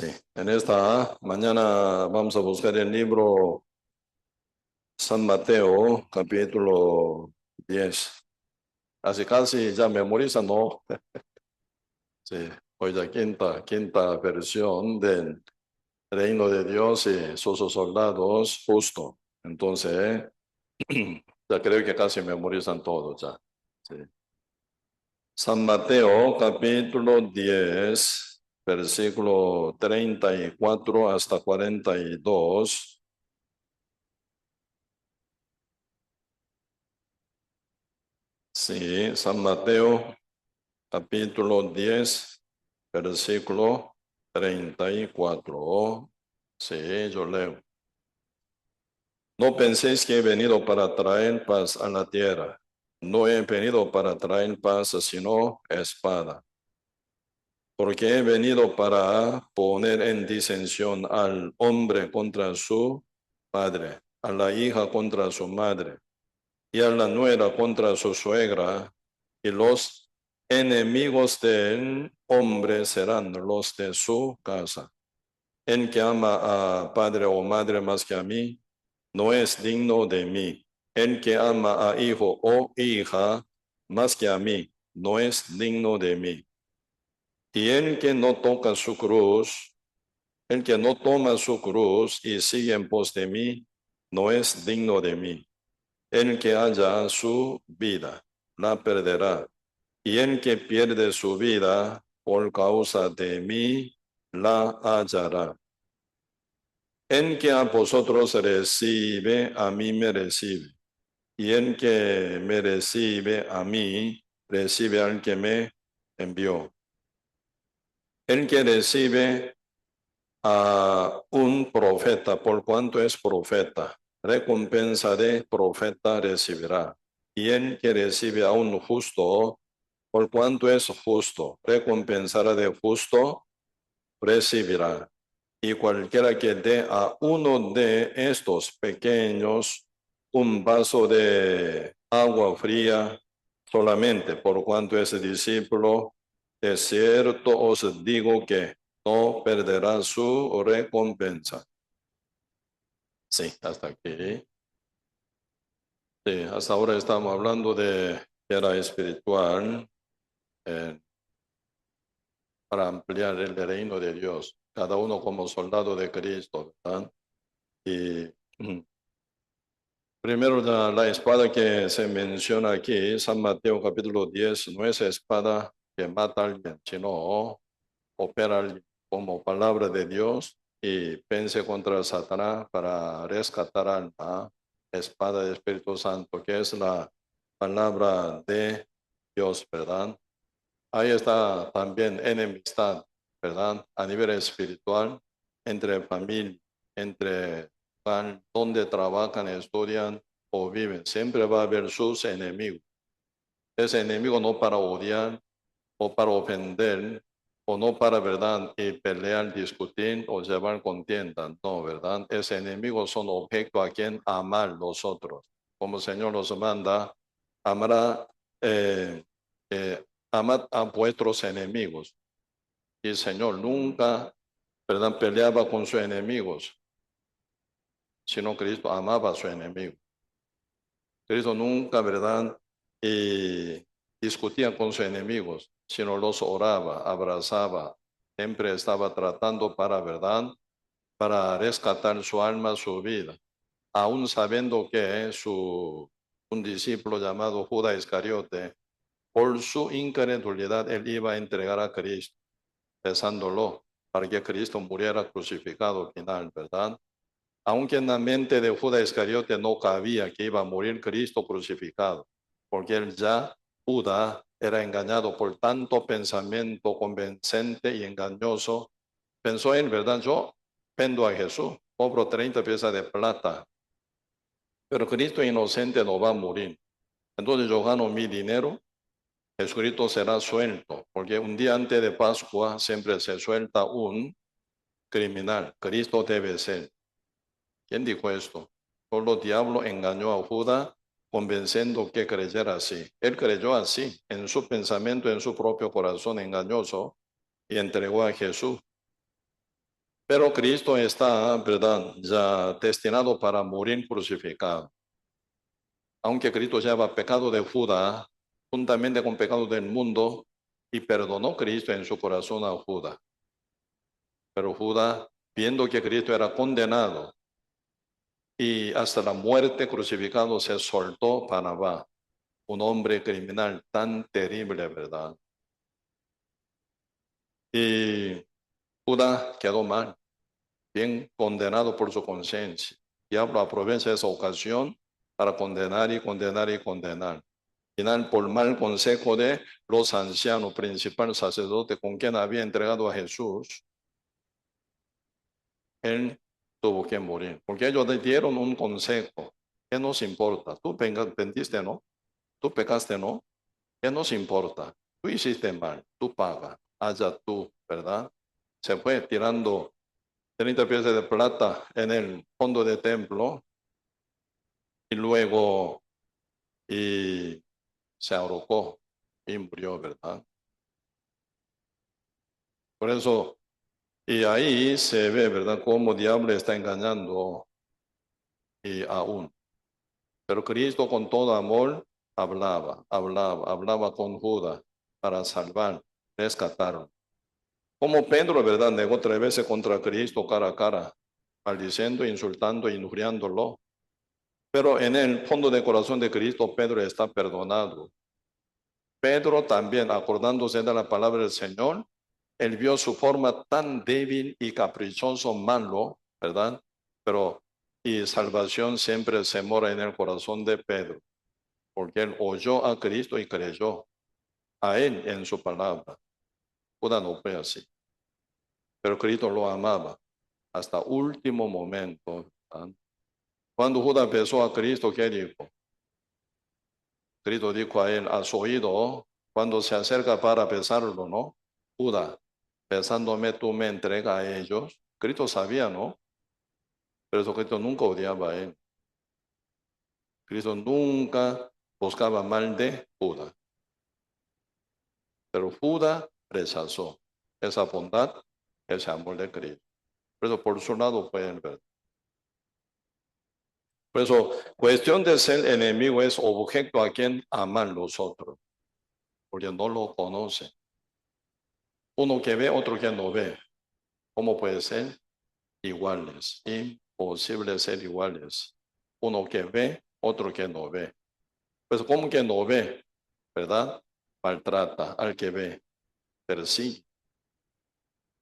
Sí, en esta mañana vamos a buscar el libro San Mateo, capítulo 10. Así casi ya memoriza, ¿no? Sí, hoy la quinta versión del reino de Dios y sus soldados justo. Entonces, ya creo que casi memorizan todo ya. Sí. San Mateo, capítulo 10, versículo 34 hasta 42. Sí, San Mateo, capítulo 10, versículo 34. Sí, yo leo. No penséis que he venido para traer paz a la tierra. No he venido para traer paz, sino espada. Porque he venido para poner en disensión al hombre contra su padre, a la hija contra su madre, y a la nuera contra su suegra, y los enemigos del hombre serán los de su casa. El que ama a padre o madre más que a mí, no es digno de mí. El que ama a hijo o hija más que a mí, no es digno de mí. Y el que no toca su cruz, el que no toma su cruz y sigue en pos de mí, no es digno de mí. El que halla su vida, la perderá. Y el que pierde su vida por causa de mí, la hallará. El que a vosotros recibe, a mí me recibe. Y el que me recibe a mí, recibe al que me envió. El que recibe a un profeta, por cuanto es profeta, recompensa de profeta recibirá. Y el que recibe a un justo, por cuanto es justo, recompensará de justo recibirá. Y cualquiera que dé a uno de estos pequeños un vaso de agua fría solamente, por cuanto es discípulo, de cierto os digo que no perderá su recompensa. Sí, hasta aquí. Sí, hasta ahora estamos hablando de guerra espiritual eh, para ampliar el reino de Dios, cada uno como soldado de Cristo, ¿verdad? Y primero la espada que se menciona aquí, San Mateo capítulo 10, no es espada que mata a alguien, sino opera a alguien como palabra de Dios y pense contra Satanás para rescatar alma, espada del Espíritu Santo, que es la palabra de Dios, ¿verdad? Ahí está también enemistad, ¿verdad? A nivel espiritual, entre familia, entre donde trabajan, estudian o viven. Siempre va a haber sus enemigos. Ese enemigo no para odiar o para ofender o no para, ¿verdad? Y pelear, discutir o llevar contienda. No, ¿verdad? Ese enemigo son objeto a quien amar los otros. Como el Señor los manda, amará, eh, eh, amad a vuestros enemigos. Y el Señor nunca, ¿verdad? Peleaba con sus enemigos, sino Cristo amaba a su enemigo. Cristo nunca, ¿verdad? Y discutía con sus enemigos, sino los oraba, abrazaba, siempre estaba tratando para, ¿verdad? Para rescatar su alma, su vida, aún sabiendo que un discípulo llamado Judas Iscariote, por su incredulidad, él iba a entregar a Cristo, besándolo, para que Cristo muriera crucificado al final, ¿verdad? Aunque en la mente de Judas Iscariote no cabía que iba a morir Cristo crucificado, porque él ya, Judas, era engañado por tanto pensamiento convincente y engañoso. Pensó en verdad, yo vendo a Jesús, cobro 30 piezas de plata, pero Cristo inocente no va a morir. Entonces yo gano mi dinero, Jesucristo será suelto, porque un día antes de Pascua siempre se suelta un criminal. Cristo debe ser. ¿Quién dijo esto? Solo el diablo engañó a Judas convenciendo que creyera así. Él creyó así, en su pensamiento, en su propio corazón engañoso, y entregó a Jesús. Pero Cristo está, ¿verdad?, ya destinado para morir crucificado. Aunque Cristo lleva pecado de Judas, juntamente con pecado del mundo, y perdonó Cristo en su corazón a Judas. Pero Judas, viendo que Cristo era condenado y hasta la muerte crucificado, se soltó para Barrabás, un hombre criminal tan terrible, ¿verdad? Y Judas quedó mal, bien condenado por su conciencia. Diablo aprovecha esa ocasión para condenar y condenar y condenar. Final, por mal consejo de los ancianos, principal sacerdote con quien había entregado a Jesús, él tuvo que morir. Porque ellos le dieron un consejo. ¿Qué nos importa? Tú vendiste, ¿no? Tú pecaste, ¿no? ¿Qué nos importa? Tú hiciste mal, tú pagas. Allá tú, ¿verdad? Se fue tirando 30 piezas de plata en el fondo del templo y luego y se ahorcó y murió, ¿verdad? Por eso, y ahí se ve, ¿verdad?, cómo el diablo está engañando y aún. Pero Cristo con todo amor hablaba con Judas para salvar, rescatar. Como Pedro, ¿verdad?, negó 3 veces contra Cristo cara a cara, maldiciendo, insultando, injuriándolo. Pero en el fondo del corazón de Cristo, Pedro está perdonado. Pedro también, acordándose de la palabra del Señor, él vio su forma tan débil y caprichoso, malo, ¿verdad? Pero, y salvación siempre se mora en el corazón de Pedro, porque él oyó a Cristo y creyó a él en su palabra. Judas no fue así, pero Cristo lo amaba hasta último momento, ¿verdad? Cuando Judas besó a Cristo, ¿qué dijo? Cristo dijo a él, a su oído, cuando se acerca para besarlo, ¿no? Judas, besándome tú me entregas a ellos. Cristo sabía, ¿no? Pero eso Cristo nunca odiaba a él. Cristo nunca buscaba mal de Judas. Pero Judas rechazó esa bondad, ese amor de Cristo. Por eso por su lado fue el verdad. Por eso, cuestión de ser enemigo es objeto a quien aman los otros, porque no lo conocen. Uno que ve, otro que no ve. ¿Cómo puede ser? Iguales. Imposible ser iguales. Uno que ve, otro que no ve. Pues, ¿cómo que no ve? ¿Verdad? Maltrata al que ve, persigue.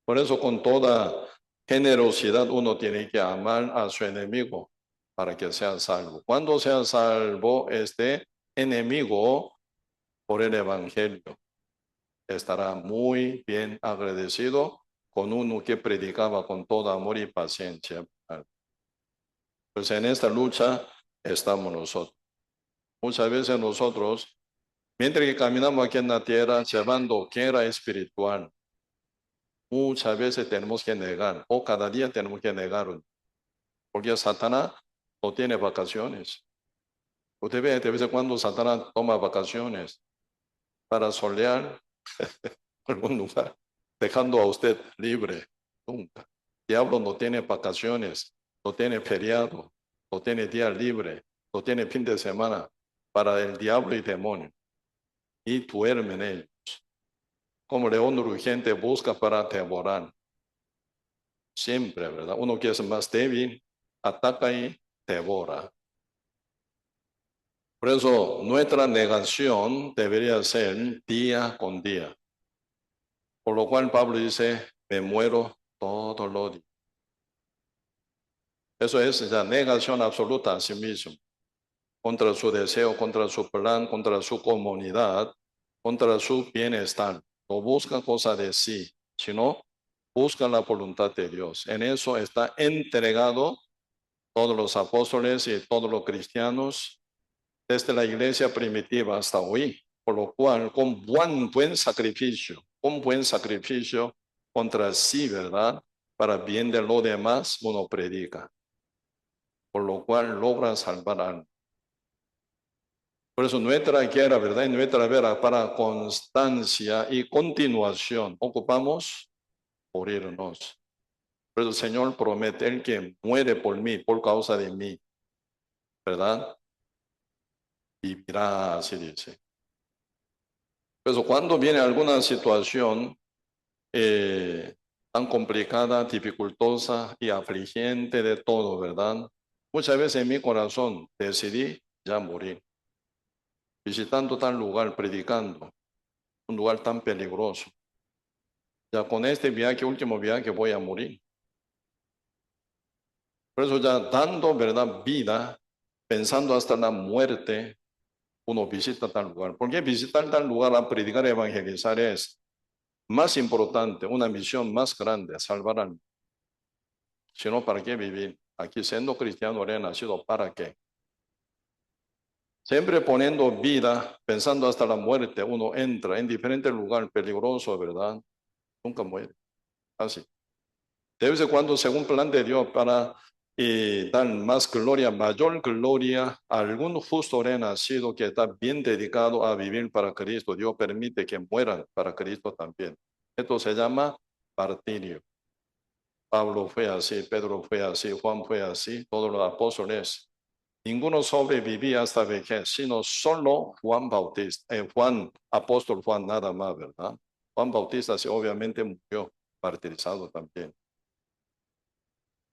Por eso, con toda generosidad, uno tiene que amar a su enemigo para que sea salvo. Cuando sea salvo este enemigo por el Evangelio, estará muy bien agradecido con uno que predicaba con todo amor y paciencia. Pues en esta lucha estamos nosotros. Muchas veces nosotros, mientras que caminamos aquí en la tierra, llevando guerra espiritual, muchas veces tenemos que negar, o cada día tenemos que negar, porque Satanás no tiene vacaciones. Usted ve de vez en cuando Satanás toma vacaciones para solear algún lugar, dejando a usted libre. Nunca. El diablo no tiene vacaciones, no tiene feriado, no tiene día libre, no tiene fin de semana. Para el diablo y demonio. Y duermen ellos. Como león urgente busca para devorar. Siempre, ¿verdad? Uno que es más débil, ataca y devora. Por eso nuestra negación debería ser día con día. Por lo cual Pablo dice, me muero todos los días. Eso es la negación absoluta a sí mismo. Contra su deseo, contra su plan, contra su comunidad, contra su bienestar. No busca cosa de sí, sino busca la voluntad de Dios. En eso está entregado todos los apóstoles y todos los cristianos desde la iglesia primitiva hasta hoy. Por lo cual, con buen sacrificio, contra sí, ¿verdad? Para bien de lo demás, uno predica. Por lo cual logra salvar almas. Por eso nuestra guerra, ¿verdad? Y nuestra guerra para constancia y continuación. Ocupamos morirnos. Pero el Señor promete, el que muere por mí, por causa de mí, ¿verdad? Vivirá, así dice. Pero cuando viene alguna situación tan complicada, dificultosa y afligente de todo, ¿verdad? Muchas veces en mi corazón decidí ya morir, visitando tal lugar, predicando, un lugar tan peligroso. Ya con este viaje, último viaje, voy a morir. Por eso ya dando, ¿verdad?, vida, pensando hasta la muerte, uno visita tal lugar. Porque visitar tal lugar a predicar y evangelizar es más importante, una misión más grande, salvar al mundo. Si no, ¿para qué vivir? Aquí siendo cristiano, nacido, ¿para qué? Siempre poniendo vida, pensando hasta la muerte, uno entra en diferentes lugares peligrosos, ¿verdad? Nunca muere. Así. De vez en cuando, según plan de Dios, para dar más gloria, mayor gloria a algún justo renacido que está bien dedicado a vivir para Cristo. Dios permite que mueran para Cristo también. Esto se llama martirio. Pablo fue así, Pedro fue así, Juan fue así, todos los apóstoles. Ninguno sobrevivía hasta vejez, sino solo Juan Bautista, Juan, apóstol Juan, nada más, ¿verdad? Juan Bautista sí, obviamente murió, martirizado también.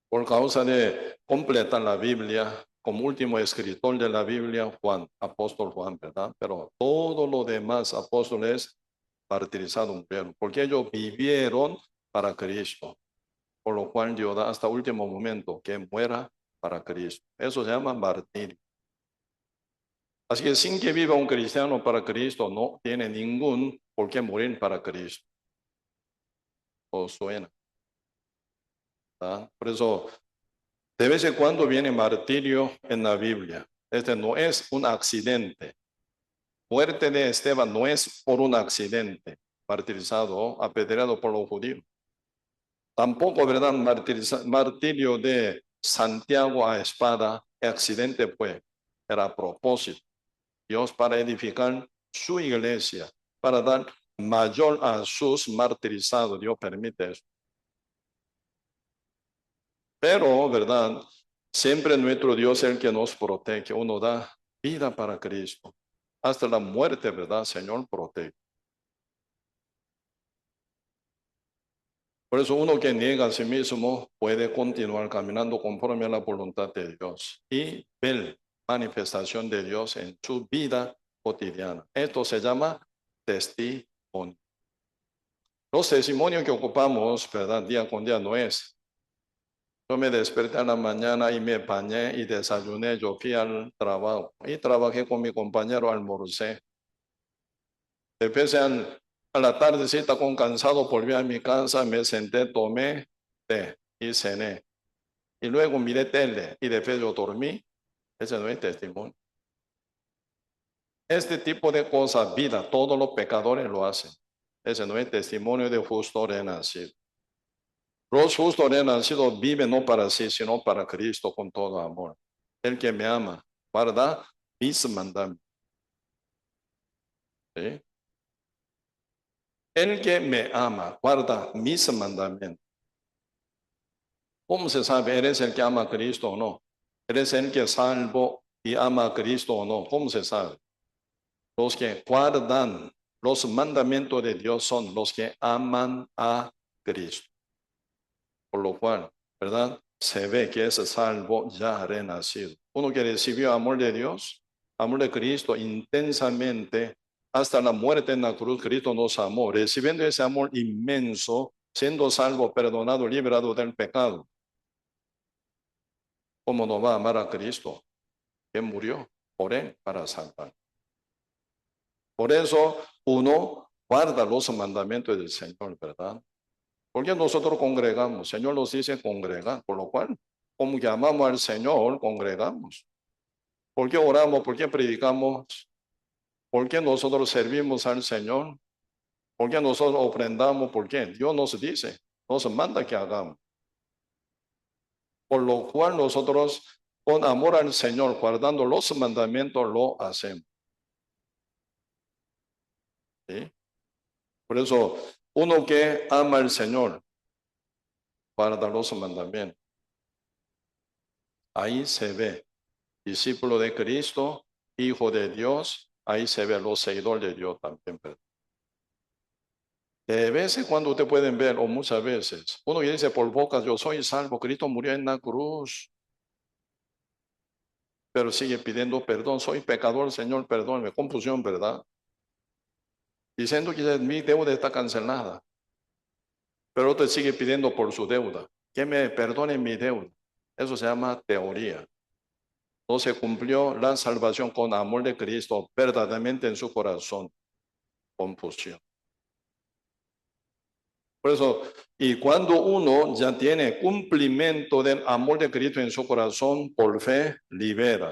Por causa de completar la Biblia, como último escritor de la Biblia, Juan, apóstol Juan, ¿verdad? Pero todos los demás apóstoles martirizados murieron, porque ellos vivieron para Cristo, por lo cual Dios da hasta último momento que muera para Cristo. Eso se llama martirio. Así que sin que viva un cristiano para Cristo, no tiene ningún por qué morir para Cristo. ¿O suena? ¿Verdad? Por eso, de vez en cuando viene martirio en la Biblia. Este no es un accidente. Muerte de Esteban no es por un accidente, martirizado, apedreado por los judíos. Tampoco, ¿verdad? Martirio de Santiago a espada, accidente fue, era a propósito. Dios para edificar su iglesia, para dar mayor a sus martirizados. Dios permite eso. Pero, ¿verdad? Siempre nuestro Dios es el que nos protege. Uno da vida para Cristo. Hasta la muerte, ¿verdad? Señor, protege. Por eso uno que niega a sí mismo puede continuar caminando conforme a la voluntad de Dios y ver manifestación de Dios en su vida cotidiana. Esto se llama testimonio. Los testimonios que ocupamos, ¿verdad? Día con día no es. Yo me desperté en la mañana y me bañé y desayuné. Yo fui al trabajo y trabajé con mi compañero, almorcé. Después a la tardecita con cansado volví a mi casa, me senté, tomé té y cené. Y luego miré tele y después yo dormí. Ese no es testimonio. Este tipo de cosas, vida, todos los pecadores lo hacen. Ese no es testimonio de justo renacido. Los justos renacidos viven no para sí, sino para Cristo con todo amor. El que me ama, guarda mis mandamientos. ¿Sí? El que me ama, guarda mis mandamientos. ¿Cómo se sabe? ¿Eres el que ama a Cristo o no? ¿Eres el que salvo y ama a Cristo o no? ¿Cómo se sabe? Los que guardan los mandamientos de Dios son los que aman a Cristo. Por lo cual, ¿verdad? Se ve que es salvo ya renacido. Uno que recibió amor de Dios, amor de Cristo intensamente, hasta la muerte en la cruz, Cristo nos amó. Recibiendo ese amor inmenso, siendo salvo, perdonado, liberado del pecado. ¿Cómo no va a amar a Cristo? Que murió por él para salvar. Por eso uno guarda los mandamientos del Señor, ¿verdad? Porque nosotros congregamos, el Señor nos dice congregar, por lo cual, como que amamos al Señor, congregamos. ¿Por qué oramos? ¿Por qué predicamos? ¿Por qué nosotros servimos al Señor? ¿Por qué nosotros ofrendamos? ¿Por qué? Dios nos dice, nos manda que hagamos. Por lo cual nosotros, con amor al Señor, guardando los mandamientos, lo hacemos. ¿Sí? Por eso, uno que ama al Señor, guarda los mandamientos. Ahí se ve, discípulo de Cristo, hijo de Dios, ahí se ve los seguidores de Dios también. De vez en cuando ustedes pueden ver, o muchas veces, uno que dice por boca, yo soy salvo, Cristo murió en la cruz, pero sigue pidiendo perdón, soy pecador, Señor, perdónme, confusión, ¿verdad? Diciendo que mi deuda está cancelada, pero otro sigue pidiendo por su deuda, que me perdone mi deuda. Eso se llama teoría. No se cumplió la salvación con amor de Cristo verdaderamente en su corazón. Confusión. Por eso, y cuando uno ya tiene cumplimiento del amor de Cristo en su corazón, por fe,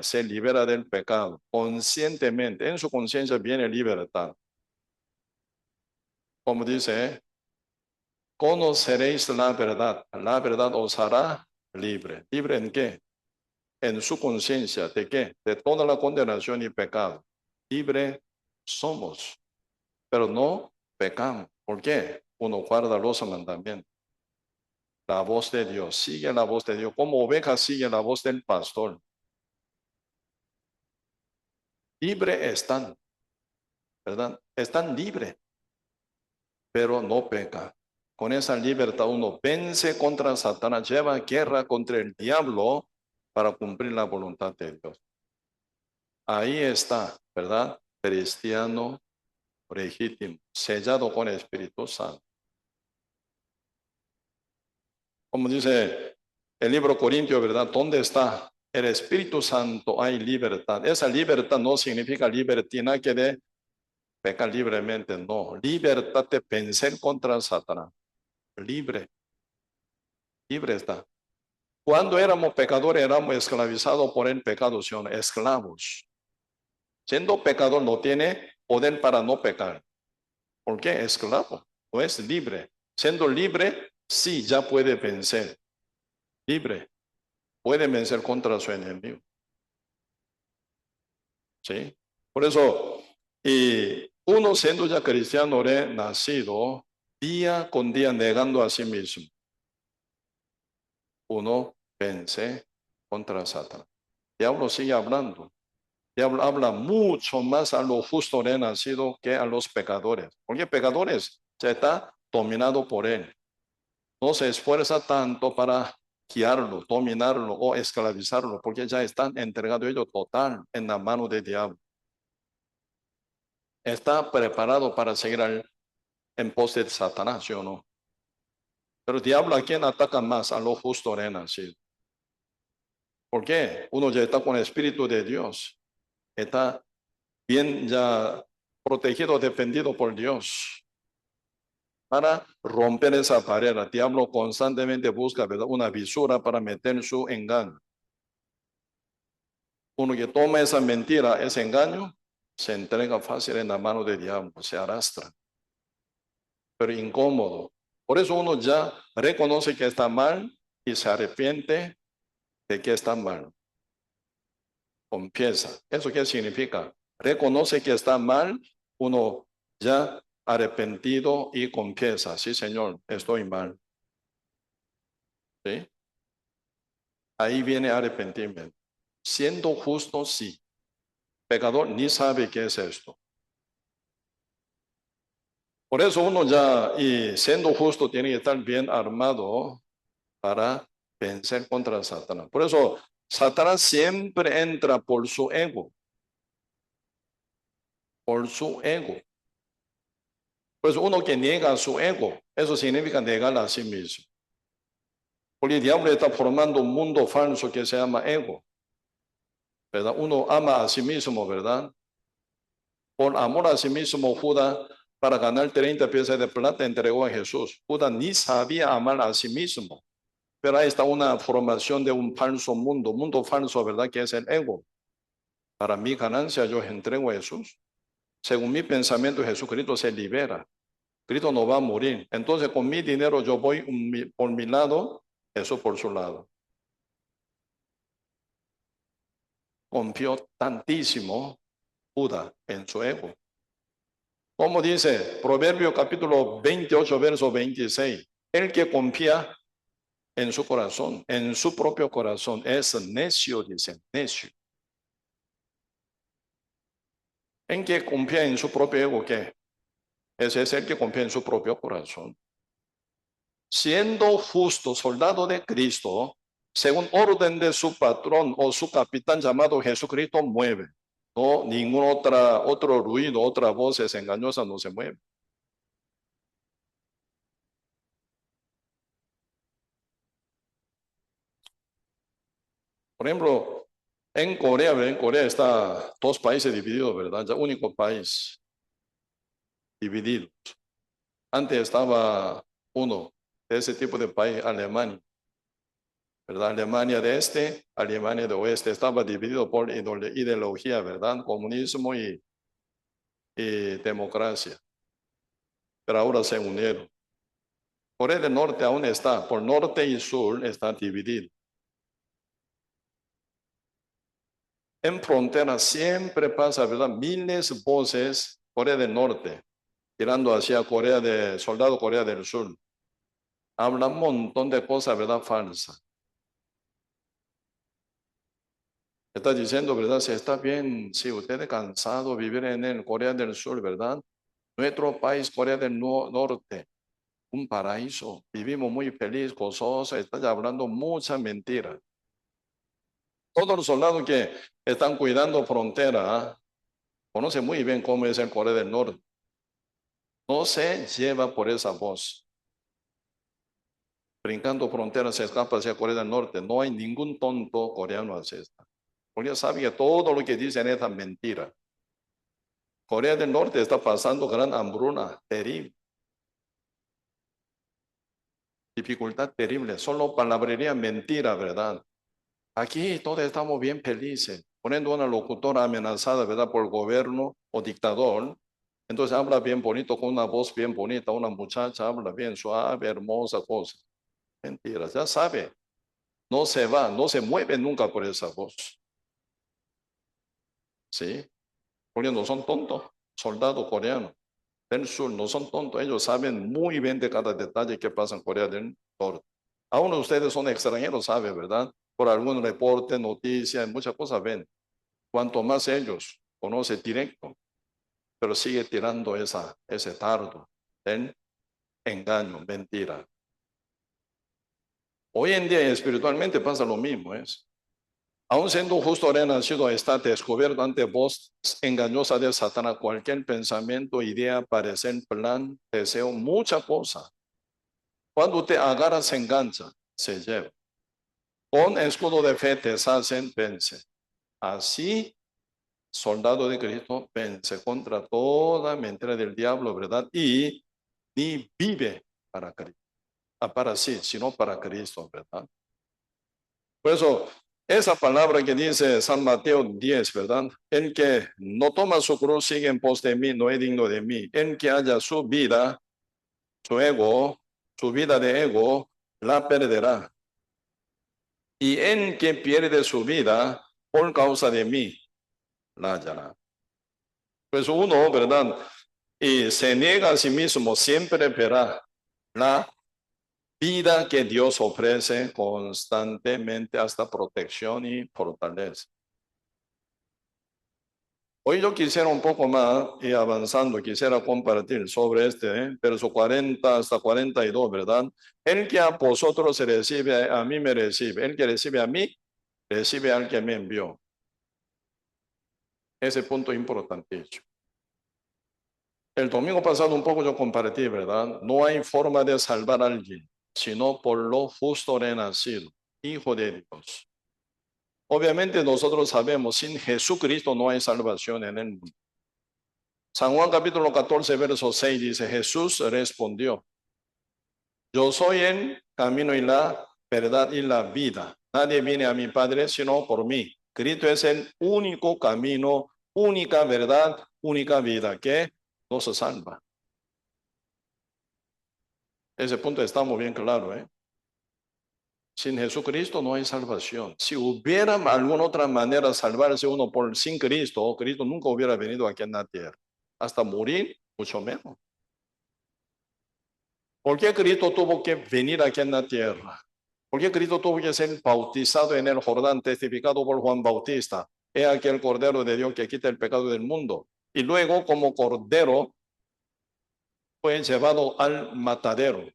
se libera del pecado. Conscientemente, en su conciencia viene libertad. Como dice, conoceréis la verdad os hará libre. ¿Libre en qué? En su conciencia, ¿de qué? De toda la condenación y pecado. Libre somos, pero no pecamos. ¿Por qué? Uno guarda los mandamientos. La voz de Dios, sigue la voz de Dios. Como oveja sigue la voz del pastor. Libre están, ¿verdad? Están libres, pero no peca. Con esa libertad uno vence contra Satanás, lleva guerra contra el diablo para cumplir la voluntad de Dios. Ahí está, ¿verdad? Cristiano legítimo, sellado con el Espíritu Santo. Como dice el libro Corintios, ¿verdad? ¿Dónde está el Espíritu Santo? Hay libertad. Esa libertad no significa libertinaje de pecar libremente, no. Libertad de vencer contra Satanás. Libre, libre está. Cuando éramos pecadores, éramos esclavizados por el pecado, son esclavos. Siendo pecador no tiene poder para no pecar. ¿Por qué? Esclavo, no es libre. Siendo libre, sí, ya puede vencer. Libre, puede vencer contra su enemigo. ¿Sí? Por eso, y uno siendo ya cristiano nacido, día con día negando a sí mismo, uno vence contra Satanás. El diablo sigue hablando. El diablo habla mucho más a los justos renacidos que a los pecadores. Porque pecadores ya está dominado por él. No se esfuerza tanto para guiarlo, dominarlo o esclavizarlo, porque ya están entregados ellos total en la mano del diablo. Está preparado para seguir en pos de Satanás, ¿sí o no? Pero el diablo, ¿a quién ataca más? A los justos renacidos. ¿Por qué? Uno ya está con el Espíritu de Dios. Está bien ya protegido, defendido por Dios. Para romper esa barrera, el diablo constantemente busca, ¿verdad?, una visura para meter su engaño. Uno que toma esa mentira, ese engaño, se entrega fácil en la mano del diablo, se arrastra. Pero incómodo. Por eso uno ya reconoce que está mal y se arrepiente de que está mal. Confiesa. ¿Eso qué significa? Reconoce que está mal, uno ya arrepentido y confiesa. Sí, Señor, estoy mal. ¿Sí? Ahí viene arrepentimiento. Siendo justo, sí. Pecador ni sabe qué es esto. Por eso uno ya, y siendo justo, tiene que estar bien armado para vencer contra Satanás. Por eso Satanás siempre entra por su ego. Por su ego. Pues uno que niega su ego, eso significa negar a sí mismo. Porque el diablo está formando un mundo falso que se llama ego. ¿Verdad? Uno ama a sí mismo, ¿verdad? Por amor a sí mismo, Judas, para ganar 30 piezas de plata, entregó a Jesús. Judas ni sabía amar a sí mismo. Pero ahí está una formación de un falso mundo falso, ¿verdad? Que es el ego. Para mi ganancia yo entrego a Jesús. Según mi pensamiento, Jesucristo se libera. Cristo no va a morir. Entonces con mi dinero yo voy por mi lado, Jesús por su lado. Confió tantísimo Judas en su ego. Como dice Proverbio capítulo 28, verso 26. El que confía en su corazón, en su propio corazón. Es necio, dicen, necio. ¿En qué confía en su propio ego? ¿Qué? Ese es el que confía en su propio corazón. Siendo justo soldado de Cristo, según orden de su patrón o su capitán llamado Jesucristo, mueve. No, ningún otro ruido, otra voz es engañosa, no se mueve. Por ejemplo, en Corea está dos países divididos, ¿verdad? Ya único país dividido. Antes estaba uno de ese tipo de país, Alemania, ¿verdad? Alemania de este, Alemania de oeste, estaba dividido por ideología, ¿verdad? Comunismo y democracia. Pero ahora se unieron. Corea del Norte aún está, por norte y sur está dividido. En frontera siempre pasa, ¿verdad? Miles de voces, Corea del Norte, tirando hacia soldado Corea del Sur. Habla un montón de cosas, ¿verdad? Falsas. Está diciendo, ¿verdad? Si está bien, si usted es cansado de vivir en el Corea del Sur, ¿verdad? Nuestro país, Corea del Norte, un paraíso. Vivimos muy feliz, gozosos. Está hablando mucha mentira. Todos los soldados que están cuidando frontera conocen muy bien cómo es el Corea del Norte. No se lleva por esa voz. Brincando fronteras se escapa hacia Corea del Norte. No hay ningún tonto coreano hacia esta. Porque sabe que todo lo que dicen es mentira. Corea del Norte está pasando gran hambruna terrible. Dificultad terrible. Solo palabrería mentira, ¿verdad? Aquí todos estamos bien felices. Poniendo una locutora amenazada, ¿verdad? Por el gobierno o dictador. Entonces habla bien bonito, con una voz bien bonita. Una muchacha habla bien suave, hermosa cosa. Mentiras, ya sabe. No se va, no se mueve nunca por esa voz. ¿Sí? Porque no son tontos. Soldados coreanos del sur no son tontos. Ellos saben muy bien de cada detalle que pasa en Corea del Norte. Aún ustedes son extranjeros, saben, ¿verdad? Por algún reporte, noticia, muchas cosas ven. Cuanto más ellos conocen directo, pero sigue tirando ese tardo del engaño, mentira. Hoy en día espiritualmente pasa lo mismo, es. Aun siendo justo renacido, está descubierto ante voz engañosa de Satanás cualquier pensamiento, idea, parecer, plan, deseo, mucha cosa. Cuando usted agarra, se engancha, se lleva. Con escudo de fe te hacen vence. Así, soldado de Cristo, vence contra toda mentira del diablo, ¿verdad? Y ni vive para Cristo. Para sí, sino para Cristo, ¿verdad? Por eso, esa palabra que dice San Mateo 10, ¿verdad? El que no toma su cruz, sigue en pos de mí, no es digno de mí. El que haya su vida, su ego, su vida de ego, la perderá. Y el que pierde su vida por causa de mí, la hallará. Pues uno, ¿verdad? Y se niega a sí mismo, siempre verá la vida que Dios ofrece constantemente hasta protección y fortaleza. Hoy yo quisiera un poco más y avanzando, quisiera compartir sobre verso 40 hasta 42, ¿verdad? El que a vosotros se recibe, a mí me recibe. El que recibe a mí, recibe al que me envió. Ese punto es importantísimo. El domingo pasado un poco yo compartí, ¿verdad? No hay forma de salvar a alguien, sino por lo justo renacido, Hijo de Dios. Obviamente nosotros sabemos, sin Jesucristo no hay salvación en el mundo. San Juan capítulo 14, verso 6 dice, Jesús respondió, yo soy el camino y la verdad y la vida. Nadie viene a mi Padre sino por mí. Cristo es el único camino, única verdad, única vida que nos salva. Ese punto está muy bien claro, ¿eh? Sin Jesucristo no hay salvación. Si hubiera alguna otra manera de salvarse uno sin Cristo, Cristo nunca hubiera venido aquí en la tierra. Hasta morir, mucho menos. ¿Por qué Cristo tuvo que venir aquí en la tierra? ¿Por qué Cristo tuvo que ser bautizado en el Jordán, testificado por Juan Bautista? He aquí el Cordero de Dios que quita el pecado del mundo. Y luego, como Cordero, fue llevado al matadero,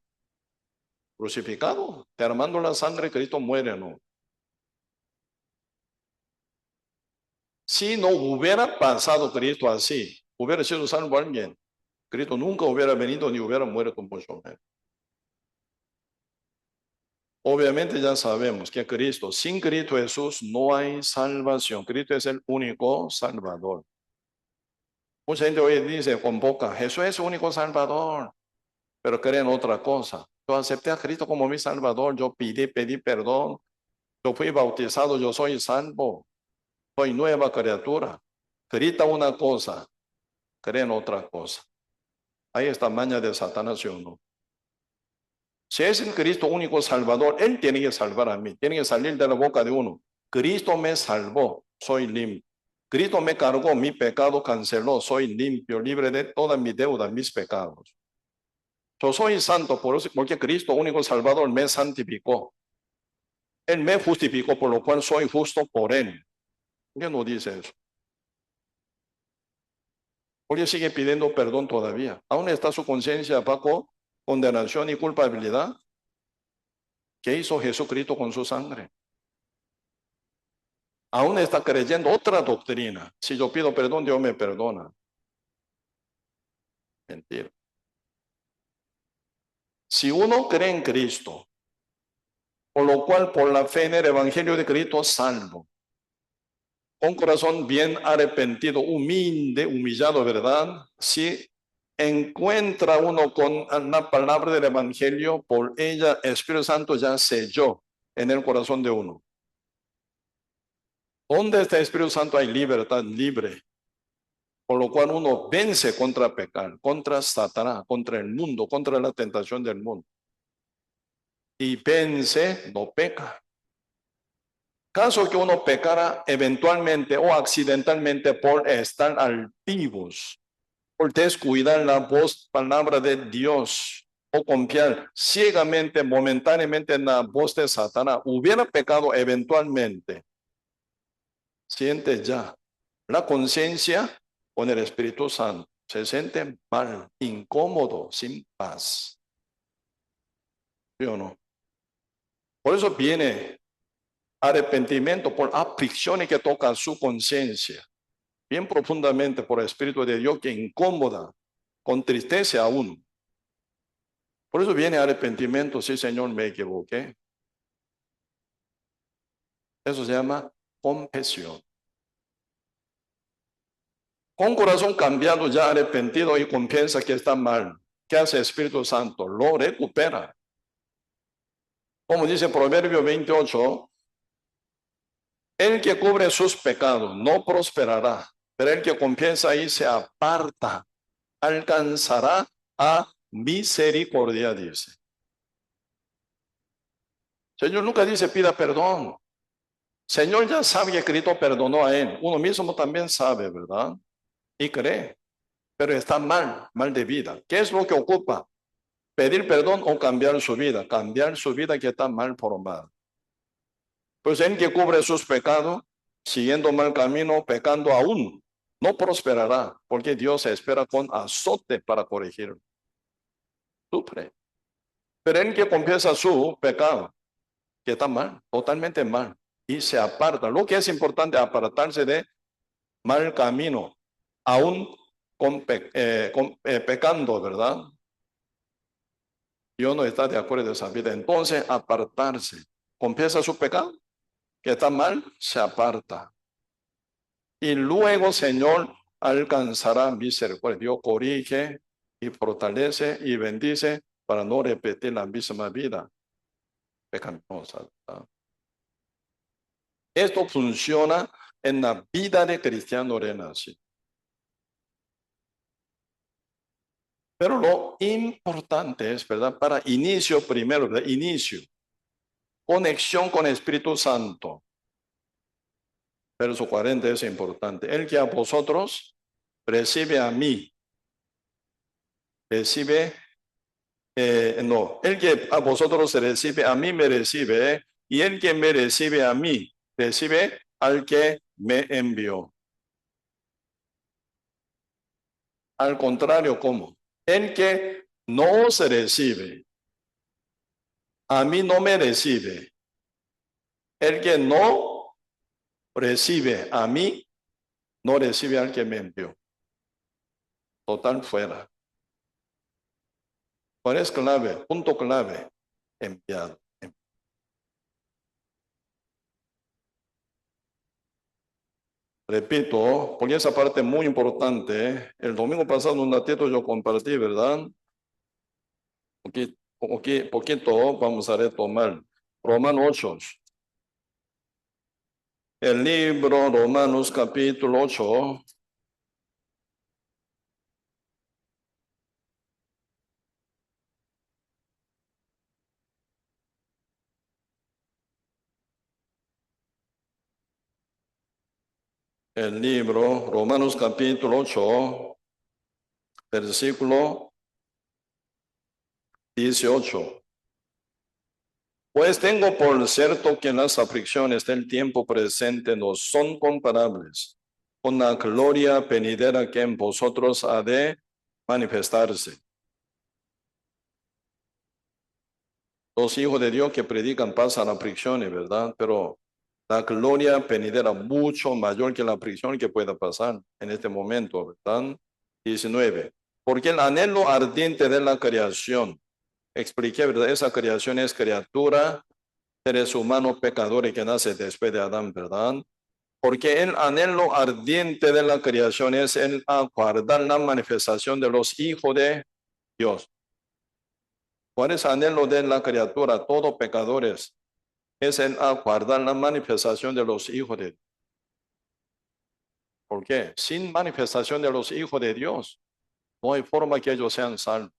crucificado, derramando la sangre, Cristo muere, ¿no? Si no hubiera pasado Cristo así, hubiera sido salvo alguien, Cristo nunca hubiera venido ni hubiera muerto mucho menos. Obviamente ya sabemos que Cristo, sin Cristo Jesús no hay salvación. Cristo es el único Salvador. Mucha gente hoy dice con boca, Jesús es el único Salvador, pero creen otra cosa. Yo acepté a Cristo como mi Salvador, yo pedí perdón, yo fui bautizado, yo soy salvo, soy nueva criatura. Grita una cosa, creen otra cosa. Ahí está maña de Satanás, ¿sí o no? Si es el Cristo único Salvador, Él tiene que salvar a mí, tiene que salir de la boca de uno. Cristo me salvó, soy limpio. Cristo me cargó mi pecado, canceló, soy limpio, libre de toda mi deuda, mis pecados. Yo soy santo porque Cristo único Salvador me santificó. Él me justificó, por lo cual soy justo por Él. ¿Por qué no dice eso? Porque sigue pidiendo perdón todavía. Aún está su conciencia bajo condenación y culpabilidad. ¿Qué hizo Jesucristo con su sangre? Aún está creyendo otra doctrina. Si yo pido perdón, Dios me perdona. Mentira. Si uno cree en Cristo, por lo cual por la fe en el Evangelio de Cristo salvo, con corazón bien arrepentido, humilde, humillado, ¿verdad? Si encuentra uno con la palabra del Evangelio, por ella Espíritu Santo ya selló en el corazón de uno. ¿Dónde está el Espíritu Santo hay libertad libre? Por lo cual uno vence contra pecar, contra Satanás, contra el mundo, contra la tentación del mundo. Y vence, no peca. Caso que uno pecara eventualmente o accidentalmente por estar altivos, por descuidar la voz, palabra de Dios, o confiar ciegamente, momentáneamente en la voz de Satanás, hubiera pecado eventualmente, siente ya la conciencia con el Espíritu Santo. Se siente mal, incómodo, sin paz. ¿Sí o no? Por eso viene arrepentimiento por aflicciones que tocan su conciencia, bien profundamente por el Espíritu de Dios que incómoda, con tristeza a uno. Por eso viene arrepentimiento, sí Señor, me equivoqué. Eso se llama confesión. Con corazón cambiado, ya arrepentido y confiesa que está mal. ¿Qué hace el Espíritu Santo? Lo recupera. Como dice Proverbio 28, el que cubre sus pecados no prosperará, pero el que confiesa y se aparta alcanzará a misericordia, dice. Señor nunca dice pida perdón. Señor ya sabe que Cristo perdonó a él. Uno mismo también sabe, ¿verdad? Y cree, pero está mal de vida. ¿Qué es lo que ocupa? Pedir perdón o cambiar su vida. Cambiar su vida que está mal formada. Pues el que cubre sus pecados, siguiendo mal camino, pecando aún, no prosperará, porque Dios se espera con azote para corregirlo. Sufre. Pero el que confiesa su pecado, que está mal, totalmente mal, y se aparta. Lo que es importante, apartarse de mal camino, aún pecando, ¿verdad? Dios no está de acuerdo en esa vida. Entonces, apartarse. Confiesa su pecado, que está mal, se aparta. Y luego, Señor, alcanzará misericordia. Dios corrige y fortalece y bendice para no repetir la misma vida pecaminosa, ¿verdad? Esto funciona en la vida de cristiano renacido. Pero lo importante es, ¿verdad? Para inicio primero, ¿verdad? Inicio. Conexión con el Espíritu Santo. Verso 40 es importante. El que a vosotros recibe a mí, recibe no, el que a vosotros se recibe, a mí me recibe, y el que me recibe a mí, recibe al que me envió. Al contrario, ¿cómo? El que no se recibe, a mí no me recibe. El que no recibe a mí, no recibe al que me envió. Total fuera. ¿Cuál es clave? Punto clave. Enviado. Repito, porque esa parte es muy importante. El domingo pasado un ratito yo compartí, ¿verdad? Poquito vamos a retomar. Romanos 8. El libro Romanos capítulo 8. El libro Romanos capítulo 8, versículo 18. Pues tengo por cierto que las aflicciones del tiempo presente no son comparables con la gloria venidera que en vosotros ha de manifestarse. Los hijos de Dios que predican pasan aflicciones, ¿verdad? Pero la gloria venidera mucho mayor que la aflicción que pueda pasar en este momento, ¿verdad? 19. Porque el anhelo ardiente de la creación, expliqué, ¿verdad? Esa creación es criatura, seres humanos pecadores que nace después de Adán, ¿verdad? Porque el anhelo ardiente de la creación es el aguardar la manifestación de los hijos de Dios. ¿Cuál es el anhelo de la criatura? Todos pecadores. Es el aguardar la manifestación de los hijos de Dios. ¿Por qué? Sin manifestación de los hijos de Dios, no hay forma que ellos sean salvos.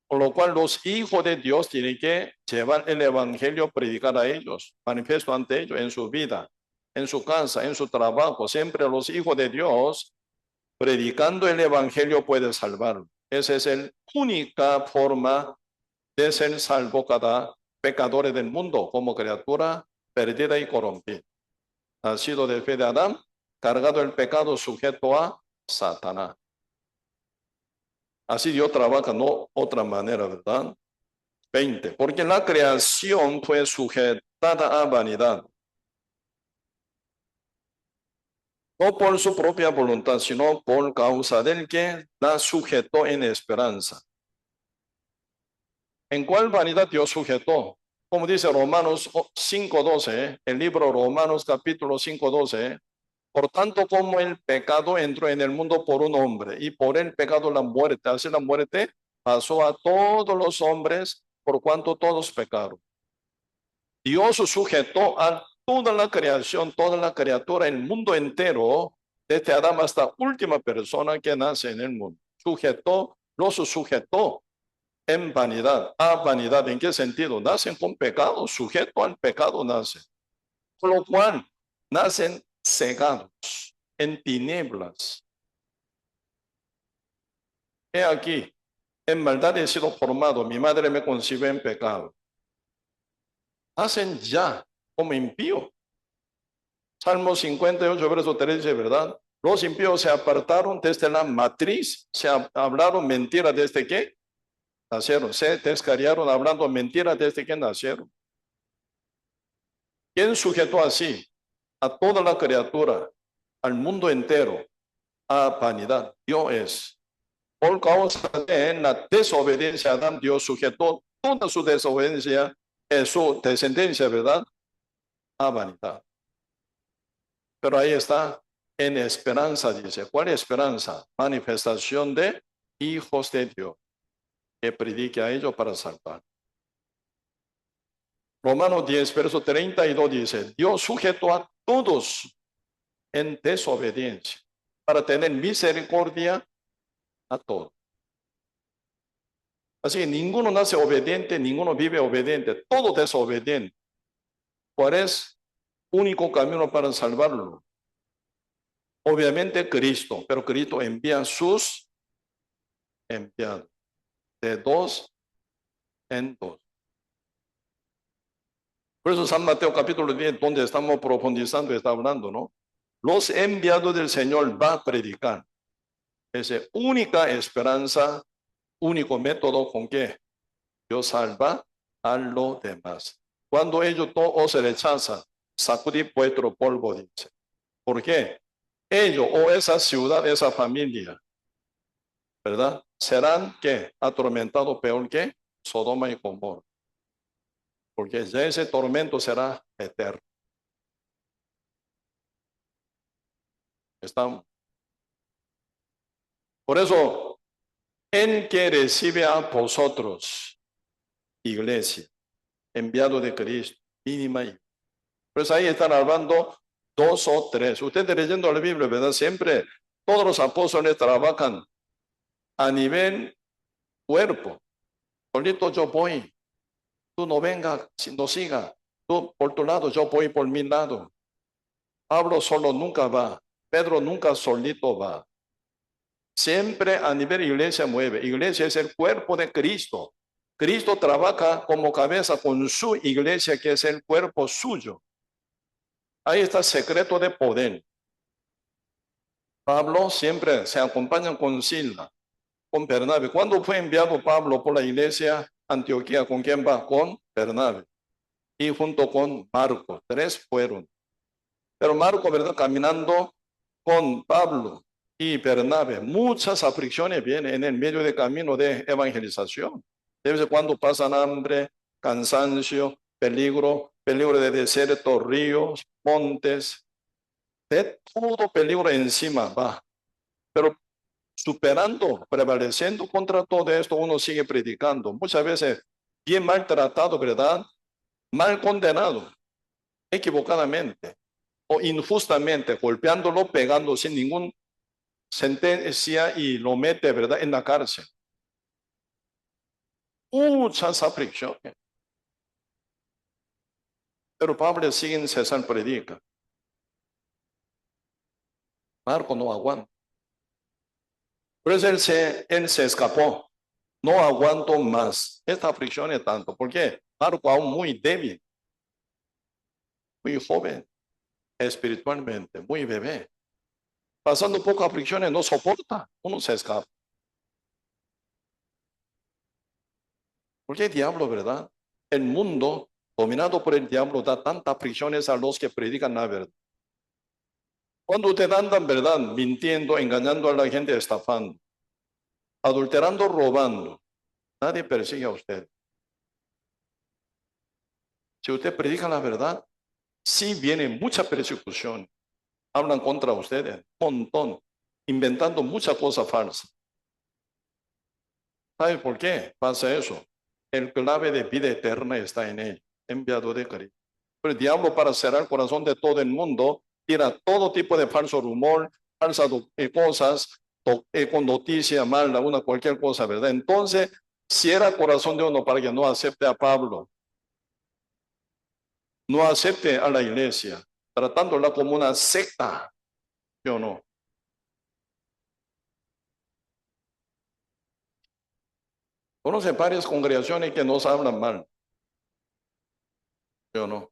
Por lo cual los hijos de Dios tienen que llevar el evangelio, predicar a ellos, manifiesto ante ellos en su vida, en su casa, en su trabajo. Siempre los hijos de Dios, predicando el evangelio puede salvar. Esa es la única forma de ser salvo cada pecador del mundo como criatura perdida y corrompida. Nacido de fe de Adán, cargado el pecado, sujeto a Satanás. Así Dios trabaja, no otra manera, ¿verdad? 20. Porque la creación fue sujetada a vanidad, no por su propia voluntad, sino por causa del que la sujetó en esperanza. ¿En cuál vanidad Dios sujetó? Como dice Romanos 5:12, el libro Romanos capítulo 5:12, por tanto como el pecado entró en el mundo por un hombre y por el pecado la muerte, así la muerte pasó a todos los hombres por cuanto todos pecaron. Dios sujetó a toda la creación, toda la criatura, el mundo entero, desde Adán hasta la última persona que nace en el mundo. Los sujetó en vanidad, a vanidad. ¿En qué sentido? Nacen con pecado, sujeto al pecado nacen. Por lo cual, nacen cegados, en tinieblas. He aquí, en maldad he sido formado, mi madre me concibe en pecado. Nacen ya como impío. Salmo 58, verso 13, ¿verdad? Los impíos se apartaron desde la matriz, se hablaron mentiras desde que nacieron, se descarriaron hablando mentiras desde que nacieron. ¿Quién sujetó así a toda la criatura, al mundo entero, a vanidad? Dios es. Por causa de la desobediencia a Adán, Dios sujetó toda su desobediencia, su descendencia, ¿verdad? A vanidad. Pero ahí está, en esperanza, dice. ¿Cuál esperanza? Manifestación de hijos de Dios, que predique a ellos para salvar. Romanos 10, verso 32 dice, Dios sujetó a todos en desobediencia para tener misericordia a todos. Así que ninguno nace obediente, ninguno vive obediente, todo desobediente. ¿Cuál es el único camino para salvarlo? Obviamente Cristo, pero Cristo envía sus enviados. de dos en dos. Por eso San Mateo capítulo 10, donde estamos profundizando, está hablando, ¿no? Los enviados del Señor va a predicar. Esa es única esperanza, único método con que Dios salva a los demás. Cuando ellos todos se rechazan, sacudid vuestro polvo, dice. ¿Por qué? Ellos o esa ciudad, esa familia, ¿verdad? Serán que atormentados peor que Sodoma y Gomorra. Porque ya ese tormento será eterno. Estamos. Por eso, el que recibe a vosotros, iglesia, enviado de Cristo, mínima. Pues ahí están hablando dos o tres. Ustedes leyendo la Biblia, ¿verdad? Siempre todos los apóstoles trabajan a nivel cuerpo. Solito yo voy. Tú no vengas, no siga. Tú por tu lado, yo voy por mi lado. Pablo solo nunca va. Pedro nunca solito va. Siempre a nivel iglesia mueve. Iglesia es el cuerpo de Cristo. Cristo trabaja como cabeza con su iglesia, que es el cuerpo suyo. Ahí está el secreto de poder. Pablo siempre se acompaña con Sila, con Bernabé. ¿Cuándo fue enviado Pablo por la iglesia Antioquía? ¿Con quién va? Con Bernabé. Y junto con Marcos. Tres fueron. Pero Marcos, ¿verdad? Caminando con Pablo y Bernabé. Muchas aflicciones vienen en el medio de camino de evangelización. De vez en cuando pasan hambre, cansancio, peligro de desierto, ríos, montes. De todo peligro encima va. Pero superando, prevaleciendo contra todo esto, uno sigue predicando. Muchas veces bien maltratado, ¿verdad? Mal condenado, equivocadamente o injustamente, golpeándolo, pegando sin ninguna sentencia y lo mete, ¿verdad?, en la cárcel. Muchas aflicciones. Pero Pablo sin cesar predica. Marco no aguanta. Por eso él se escapó. No aguanto más. Esta aflicción es tanto. ¿Por qué? Marco aún muy débil. Muy joven. Espiritualmente. Muy bebé. Pasando pocas aflicciones no soporta. Uno se escapa. ¿Por qué el diablo, verdad? El mundo dominado por el diablo da tantas aflicciones a los que predican la verdad. Cuando ustedes andan, verdad, mintiendo, engañando a la gente, estafando, adulterando, robando, nadie persigue a usted. Si usted predica la verdad, sí viene mucha persecución. Hablan contra ustedes, un montón, inventando muchas cosas falsas. ¿Sabe por qué pasa eso? El clave de vida eterna está en él, enviado de Cristo. Pero el diablo, para cerrar el corazón de todo el mundo, tira todo tipo de falso rumor, falsas cosas, con noticia mala, cualquier cosa, ¿verdad? Entonces, cierra el corazón de uno para que no acepte a Pablo, no acepte a la iglesia, tratándola como una secta, ¿sí o no? Conoce varias congregaciones que nos hablan mal, ¿sí o no?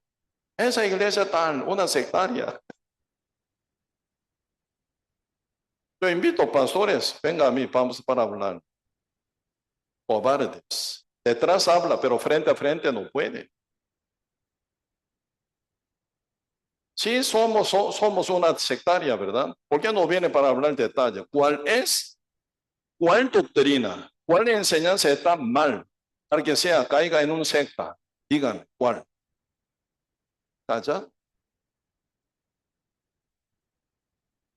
Esa iglesia tan, una sectaria. Yo invito a pastores, venga a mí, vamos para hablar. Cobardes. Detrás habla, pero frente a frente no puede. Sí, somos una sectaria, ¿verdad? ¿Por qué no viene para hablar detalle? ¿Cuál doctrina, cuál enseñanza está mal para que caiga en un secta? Díganme, ¿cuál? ¿Cacha?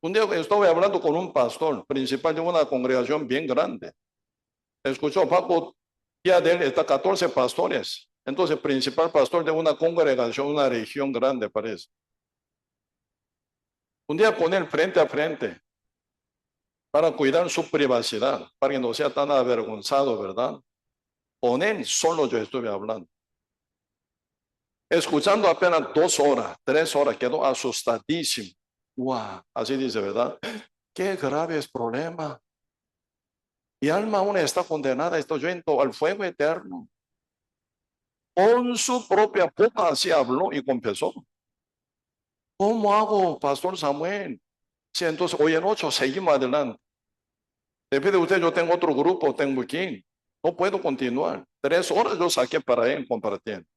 Un día estuve hablando con un pastor principal de una congregación bien grande. Escuchó, Paco, ya de él está 14 pastores. Entonces, principal pastor de una congregación, una región grande, parece. Un día con él frente a frente para cuidar su privacidad, para que no sea tan avergonzado, ¿verdad? Con él solo yo estuve hablando. Escuchando apenas 2 horas, 3 horas, quedó asustadísimo. ¡Wow! Así dice, ¿verdad? ¡Qué graves problemas! Mi alma aún está condenada, estoy yendo al fuego eterno. Con su propia boca así habló y confesó. ¿Cómo hago, Pastor Samuel? Si entonces hoy en 8 seguimos adelante. Después de usted yo tengo otro grupo, tengo aquí. No puedo continuar. 3 horas yo saqué para él compartiendo.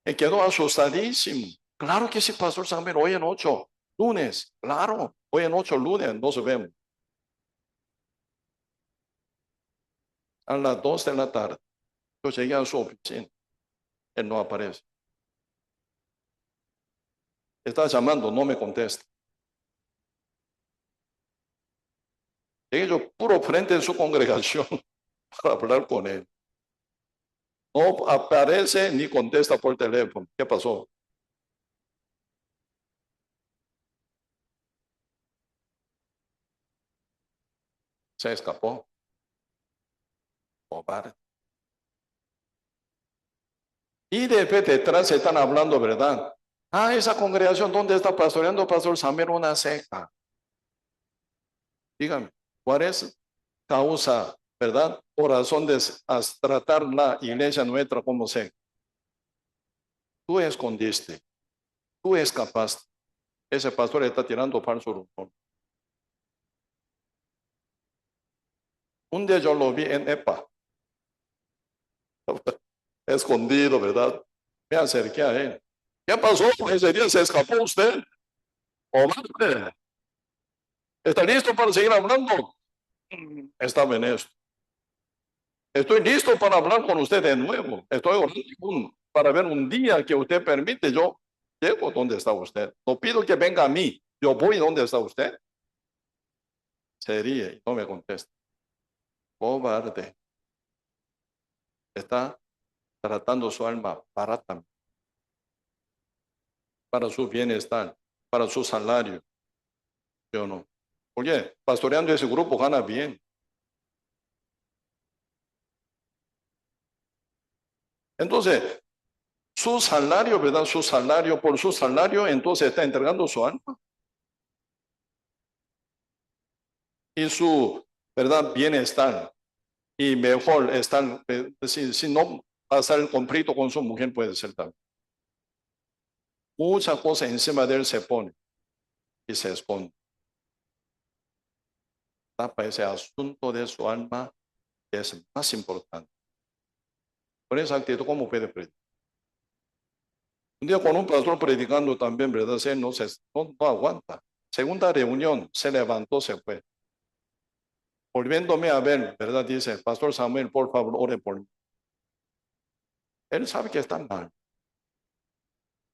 Me quedó asustadísimo. Claro que sí, Pastor Samuel, hoy en 8, lunes. Claro, hoy en 8, lunes, nos vemos. A las 2 de la tarde, yo llegué a su oficina. Él no aparece. Está llamando, no me contesta. Llegué yo puro frente de su congregación para hablar con él. No aparece ni contesta por teléfono. ¿Qué pasó? Se escapó. Cobarde. Y después detrás se están hablando, ¿verdad? Ah, esa congregación, ¿dónde está pastoreando Pastor Samuel? Una secta. Dígame, ¿cuál es causa, verdad? O razón de tratar la iglesia nuestra como secta. Tú escondiste, tú escapaste. Ese pastor está tirando falso rumor. Un día yo lo vi en EPA, escondido, ¿verdad? Me acerqué a él. ¿Qué pasó? Ese día se escapó usted. ¿O madre? ¿Está listo para seguir hablando? Estaba en esto. Estoy listo para hablar con usted de nuevo. Estoy orando para ver un día que usted permite. Yo llego donde está usted. No pido que venga a mí. Yo voy donde está usted. Se ríe y no me contesta. Cobarde. Está tratando su alma barata para su bienestar, para su salario. Yo no. Oye, pastoreando ese grupo gana bien. Entonces, su salario, ¿verdad? Su salario, por su salario, entonces está entregando su alma. Y su, ¿verdad? Bienestar. Y mejor estar, si no pasar el conflicto con su mujer puede ser también. Muchas cosas encima de él se pone y se esconde. Tapa ese asunto de su alma que es más importante. Por esa actitud, ¿cómo puede predicar? Un día con un pastor predicando también, ¿verdad? Él no aguanta. Segunda reunión, se levantó, se fue. Volviéndome a ver, ¿verdad? Dice, Pastor Samuel, por favor, ore por mí. Él sabe que está mal.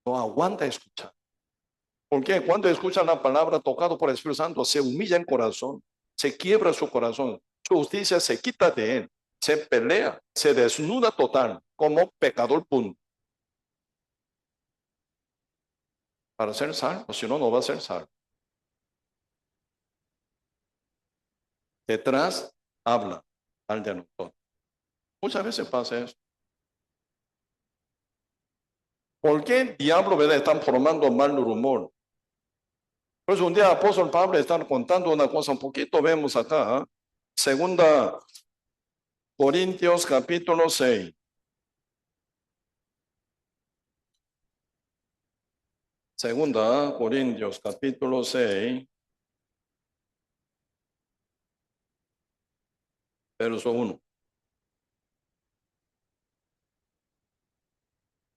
No aguanta escuchar. Porque cuando escucha la palabra tocado por el Espíritu Santo, se humilla el corazón, se quiebra su corazón, su justicia se quita de él, se pelea, se desnuda total como pecador punto. Para ser salvo, si no, no va a ser salvo. Detrás habla al de nosotros. Muchas veces pasa eso. ¿Por qué el diablo, verdad, están formando mal rumor? Por eso un día el apóstol Pablo está contando una cosa un poquito, vemos acá, Segunda Corintios capítulo 6. Segunda Corintios capítulo 6, verso 1.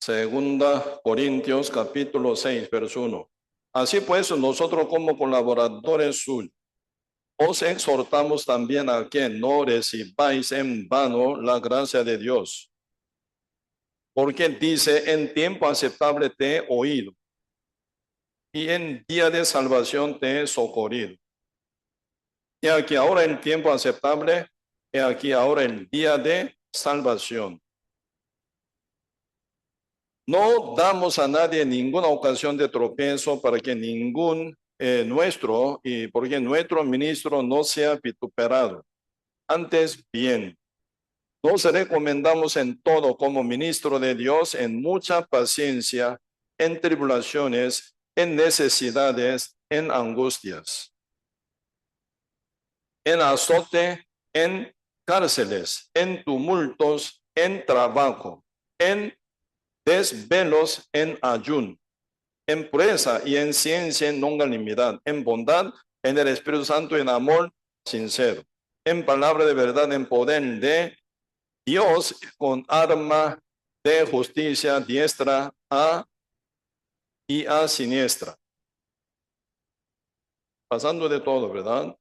Segunda Corintios capítulo 6, verso 1. Así pues, nosotros como colaboradores suyos, os exhortamos también a que no recibáis en vano la gracia de Dios. Porque dice, en tiempo aceptable te he oído, y en día de salvación te he socorrido. Y aquí ahora en tiempo aceptable, y aquí ahora el día de salvación. No damos a nadie ninguna ocasión de tropiezo para que ningún porque nuestro ministro no sea vituperado. Antes bien, nos recomendamos en todo como ministro de Dios en mucha paciencia, en tribulaciones, en necesidades, en angustias, en azote, en cárceles, en tumultos, en trabajo, en desvelos, en ayuno, en pureza y en ciencia, en longanimidad, en bondad, en el Espíritu Santo, en amor sincero, en palabra de verdad, en poder de Dios, con arma de justicia diestra y a siniestra. Pasando de todo, ¿verdad?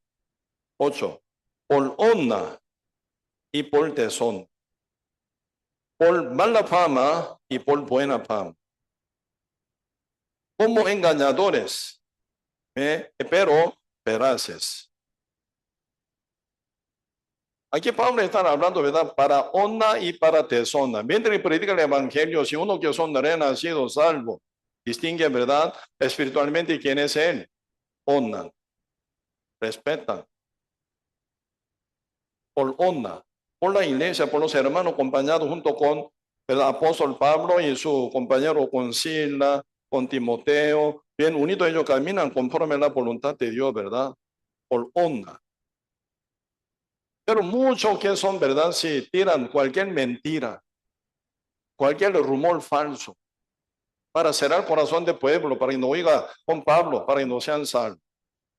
8. Por honra y por tesón, por mala fama y por buena fama, como engañadores, pero veraces. Aquí Pablo está hablando, ¿verdad? Para honra y para tesón. Mientras predica el evangelio, si uno que son ha sido salvo, distingue, ¿verdad? Espiritualmente quién es él. Honran, respetan, por honra, por la iglesia, por los hermanos acompañados junto con el apóstol Pablo y su compañero con Sila, con Timoteo. Bien unidos ellos caminan conforme a la voluntad de Dios, ¿verdad? Por honra. Pero muchos que son, ¿verdad? Si tiran cualquier mentira, cualquier rumor falso, para cerrar el corazón del pueblo, para que no oiga con Pablo, para que no sean salvos.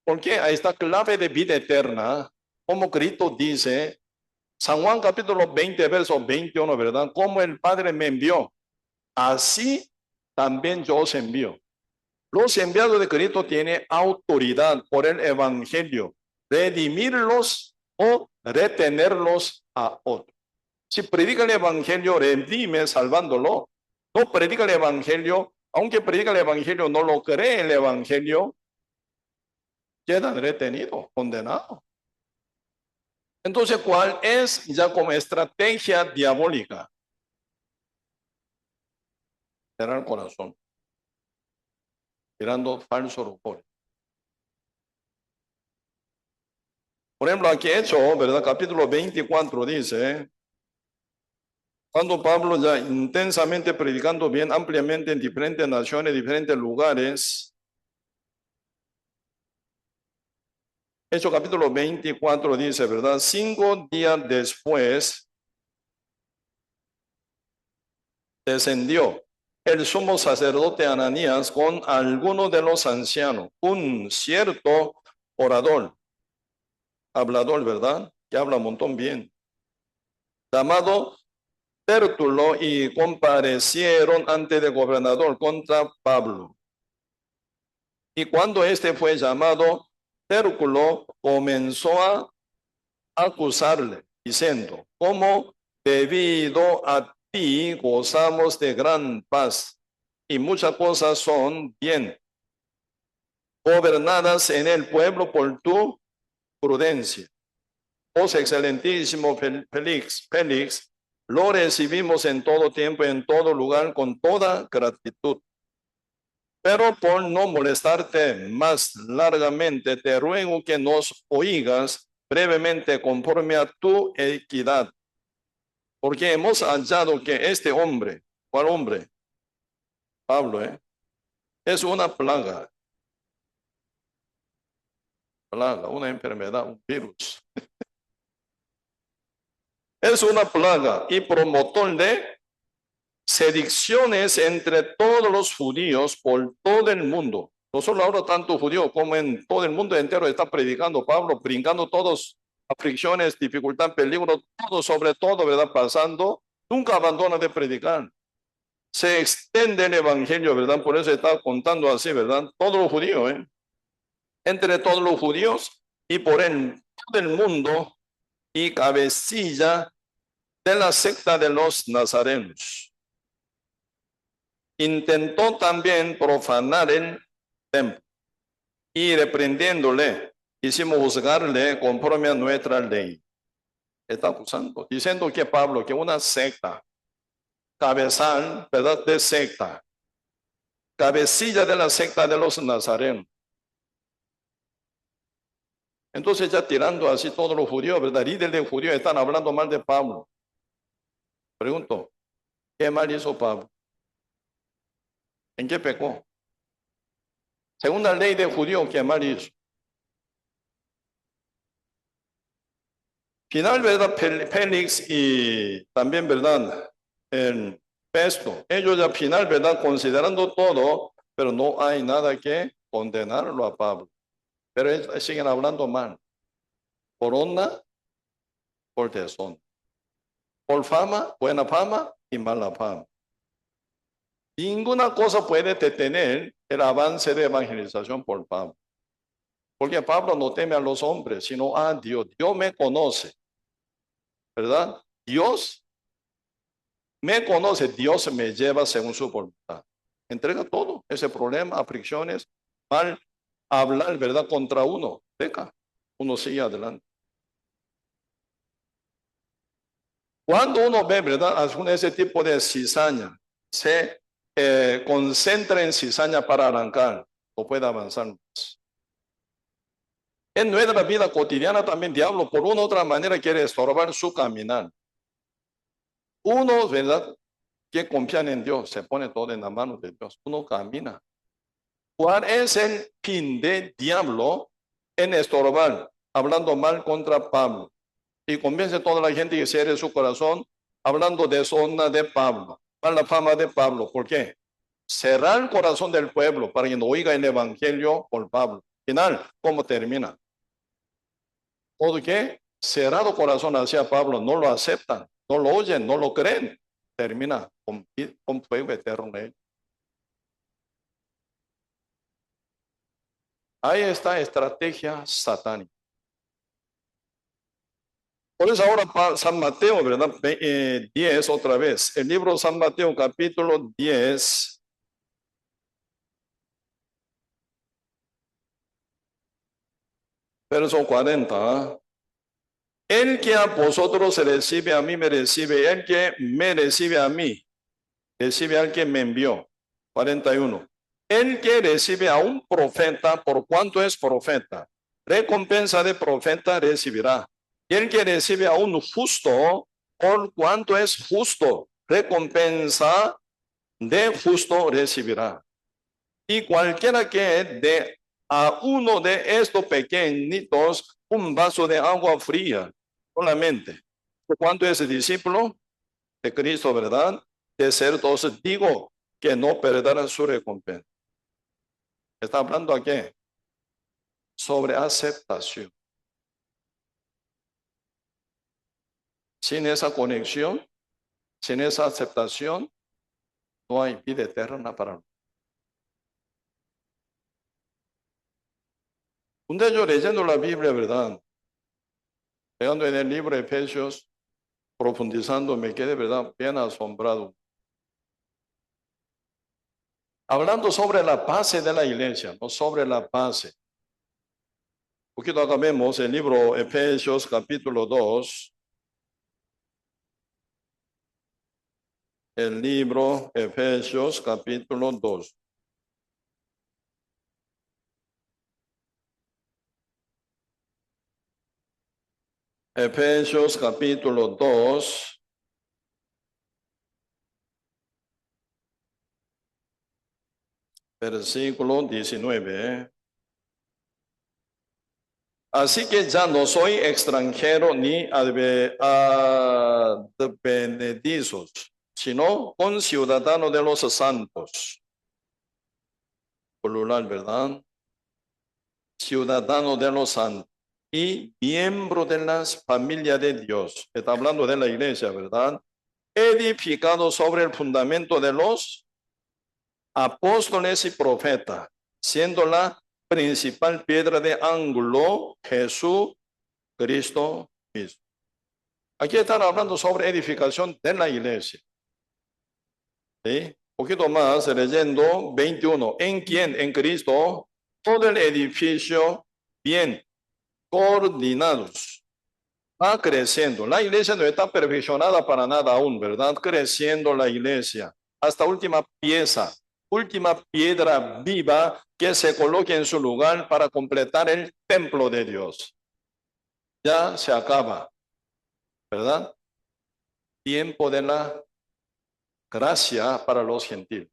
Porque a esta clave de vida eterna, como Cristo dice, San Juan capítulo 20, verso 21, ¿verdad? Como el Padre me envió, así también yo os envío. Los enviados de Cristo tienen autoridad por el Evangelio, redimirlos o retenerlos a otros. Si predica el Evangelio, redime salvándolo. No predica el Evangelio, aunque predica el Evangelio, no lo cree el Evangelio, quedan retenidos, condenados. Entonces, ¿cuál es ya como estrategia diabólica? Cerrar el corazón, tirando falsos rumores. Por ejemplo, aquí Hechos, ¿verdad? Capítulo 24 dice, cuando Pablo ya intensamente predicando bien ampliamente en diferentes naciones, diferentes lugares, Hechos capítulo 24 dice, ¿verdad? 5 días después descendió el sumo sacerdote Ananías con algunos de los ancianos, un cierto orador, hablador, ¿verdad? Que habla un montón bien, llamado Tértulo, y comparecieron ante el gobernador contra Pablo. Y cuando este fue llamado, Tértulo comenzó a acusarle, diciendo, ¿cómo debido a ti gozamos de gran paz y muchas cosas son bien gobernadas en el pueblo por tu prudencia? Oh excelentísimo Félix, lo recibimos en todo tiempo, en todo lugar, con toda gratitud. Pero por no molestarte más largamente, te ruego que nos oigas brevemente conforme a tu equidad. Porque hemos hallado que este hombre, ¿cuál hombre? Pablo, es una plaga, una enfermedad, un virus. Es una plaga y promotor de sedicciones entre todos los judíos por todo el mundo. No solo ahora tanto judío como en todo el mundo entero está predicando Pablo, brincando todos aflicciones, dificultad, peligro, todo sobre todo, ¿verdad? Pasando, nunca abandona de predicar. Se extiende el evangelio, ¿verdad? Por eso está contando así, ¿verdad? Todos los judíos, entre todos los judíos y por en todo el mundo, y cabecilla de la secta de los nazarenos. Intentó también profanar el templo y reprendiéndole, hicimos juzgarle conforme a nuestra ley. Está acusando, diciendo que Pablo, que una secta, cabezal, ¿verdad? De secta, cabecilla de la secta de los nazarenos. Entonces ya tirando así todos los judíos, ¿verdad? Líderes de judíos están hablando mal de Pablo. Pregunto, ¿qué mal hizo Pablo? ¿En qué pecó? Según la ley de judíos, ¿qué mal hizo? Final, ¿verdad? Félix y también, ¿verdad? El Festo. Ellos ya final, ¿verdad? Considerando todo, pero no hay nada que condenarlo a Pablo. Pero ellos siguen hablando mal. Por honra, por deshonra. Por fama, buena fama y mala fama. Ninguna cosa puede detener el avance de evangelización por Pablo. Porque Pablo no teme a los hombres, sino a Dios. Dios me conoce, ¿verdad? Dios me conoce, Dios me lleva según su voluntad. Entrega todo, ese problema, aflicciones, mal hablar, ¿verdad? Contra uno, peca, uno sigue adelante. Cuando uno ve, ¿verdad? Ese tipo de cizaña, se concentra en cizaña para arrancar, no puede avanzar más. En nuestra vida cotidiana también, diablo, por una u otra manera quiere estorbar su caminar. Uno, ¿verdad? Que confían en Dios, se pone todo en la mano de Dios. Uno camina. ¿Cuál es el fin del diablo en estorbar, hablando mal contra Pablo? Y convence a toda la gente que cierre su corazón, hablando de deshonra de Pablo, mala fama de Pablo. ¿Por qué? Cerrar el corazón del pueblo para que no oiga el evangelio por Pablo. Final, ¿cómo termina? Todo que cerrado corazón hacia Pablo, no lo aceptan, no lo oyen, no lo creen. Termina con fuego eterno. Ahí está estrategia satánica. Por eso ahora San Mateo, ¿verdad? 10 otra vez. El libro San Mateo capítulo 10. Verso 40. El que a vosotros se recibe, a mí me recibe. El que me recibe a mí, recibe al que me envió. 41. El que recibe a un profeta, por cuanto es profeta, recompensa de profeta recibirá. Y el que recibe a un justo, por cuanto es justo, recompensa de justo recibirá. Y cualquiera que dé a uno de estos pequeñitos un vaso de agua fría, solamente, por cuanto es discípulo de Cristo, ¿verdad? De ser, entonces digo que no perderá su recompensa. Está hablando aquí sobre aceptación. Sin esa conexión, sin esa aceptación, no hay vida eterna para nosotros. Un día yo leyendo la Biblia, ¿verdad? Llegando en el libro de Efesios, profundizando, me quedé, ¿verdad? Bien asombrado. Hablando sobre la base de la iglesia, no sobre la base. Un poquito acá vemos el libro Efesios capítulo 2. El libro Efesios capítulo 2. Efesios capítulo 2. Versículo 19. Así que ya no soy extranjero ni advenedizos, sino conciudadano de los santos. Plural, ¿verdad? Ciudadano de los santos y miembro de las familias de Dios. Está hablando de la iglesia, ¿verdad? Edificado sobre el fundamento de los apóstoles y profetas, siendo la principal piedra de ángulo Jesús Cristo mismo. Aquí están hablando sobre edificación de la iglesia. ¿Sí? Un poquito más, leyendo 21. ¿En quién? En Cristo, todo el edificio bien coordinados va creciendo. La iglesia no está perfeccionada para nada aún, ¿verdad? Creciendo la iglesia hasta última pieza, última piedra viva que se coloque en su lugar para completar el templo de Dios. Ya se acaba, ¿verdad? Tiempo de la gracia para los gentiles.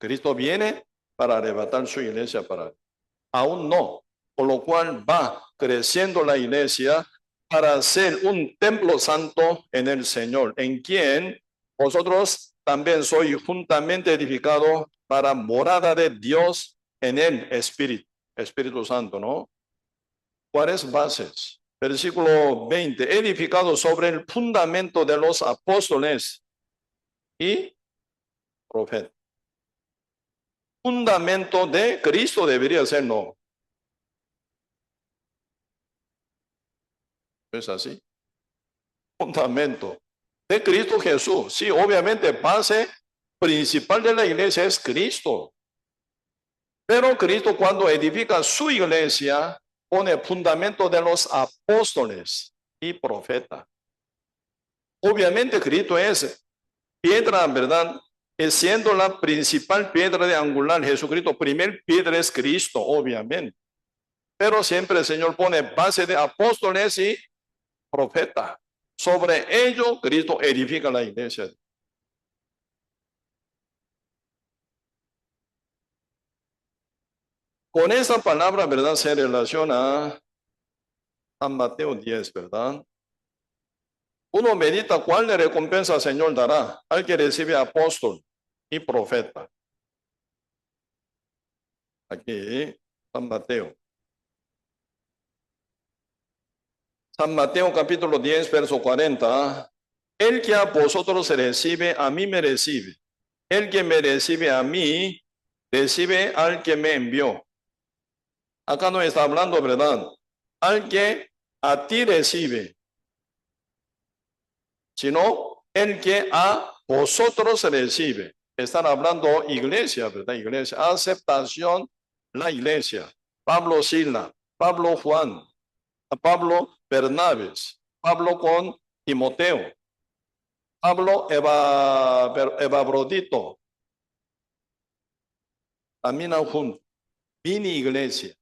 Cristo viene para arrebatar su iglesia para él. Aún no, por lo cual va creciendo la iglesia para ser un templo santo en el Señor, en quien vosotros también sois juntamente edificados para morada de Dios en el Espíritu, Espíritu Santo, ¿no? ¿Cuáles bases? Versículo 20, edificado sobre el fundamento de los apóstoles y profetas. Fundamento de Cristo debería ser, no. ¿No es así? Fundamento de Cristo Jesús. Sí, obviamente base principal de la iglesia es Cristo. Pero Cristo cuando edifica su iglesia pone fundamento de los apóstoles y profetas. Obviamente Cristo es piedra, ¿verdad? Es siendo la principal piedra de angular, Jesucristo, primer piedra es Cristo, obviamente. Pero siempre el Señor pone base de apóstoles y profetas. Sobre ello, Cristo edifica la iglesia. Con esa palabra, ¿verdad? Se relaciona a Mateo 10, ¿verdad? Uno medita cuál de recompensa el Señor dará al que recibe apóstol y profeta. Aquí, San Mateo. San Mateo capítulo 10, verso 40. El que a vosotros recibe, a mí me recibe. El que me recibe a mí, recibe al que me envió. Acá no está hablando, ¿verdad? Al que a ti recibe, sino el que a vosotros recibe. Están hablando iglesia, ¿verdad? Iglesia, aceptación, la iglesia. Pablo Sila, Pablo Juan, Pablo Bernabés, Pablo con Timoteo, Pablo Evabrodito, caminan juntos. Mini iglesia,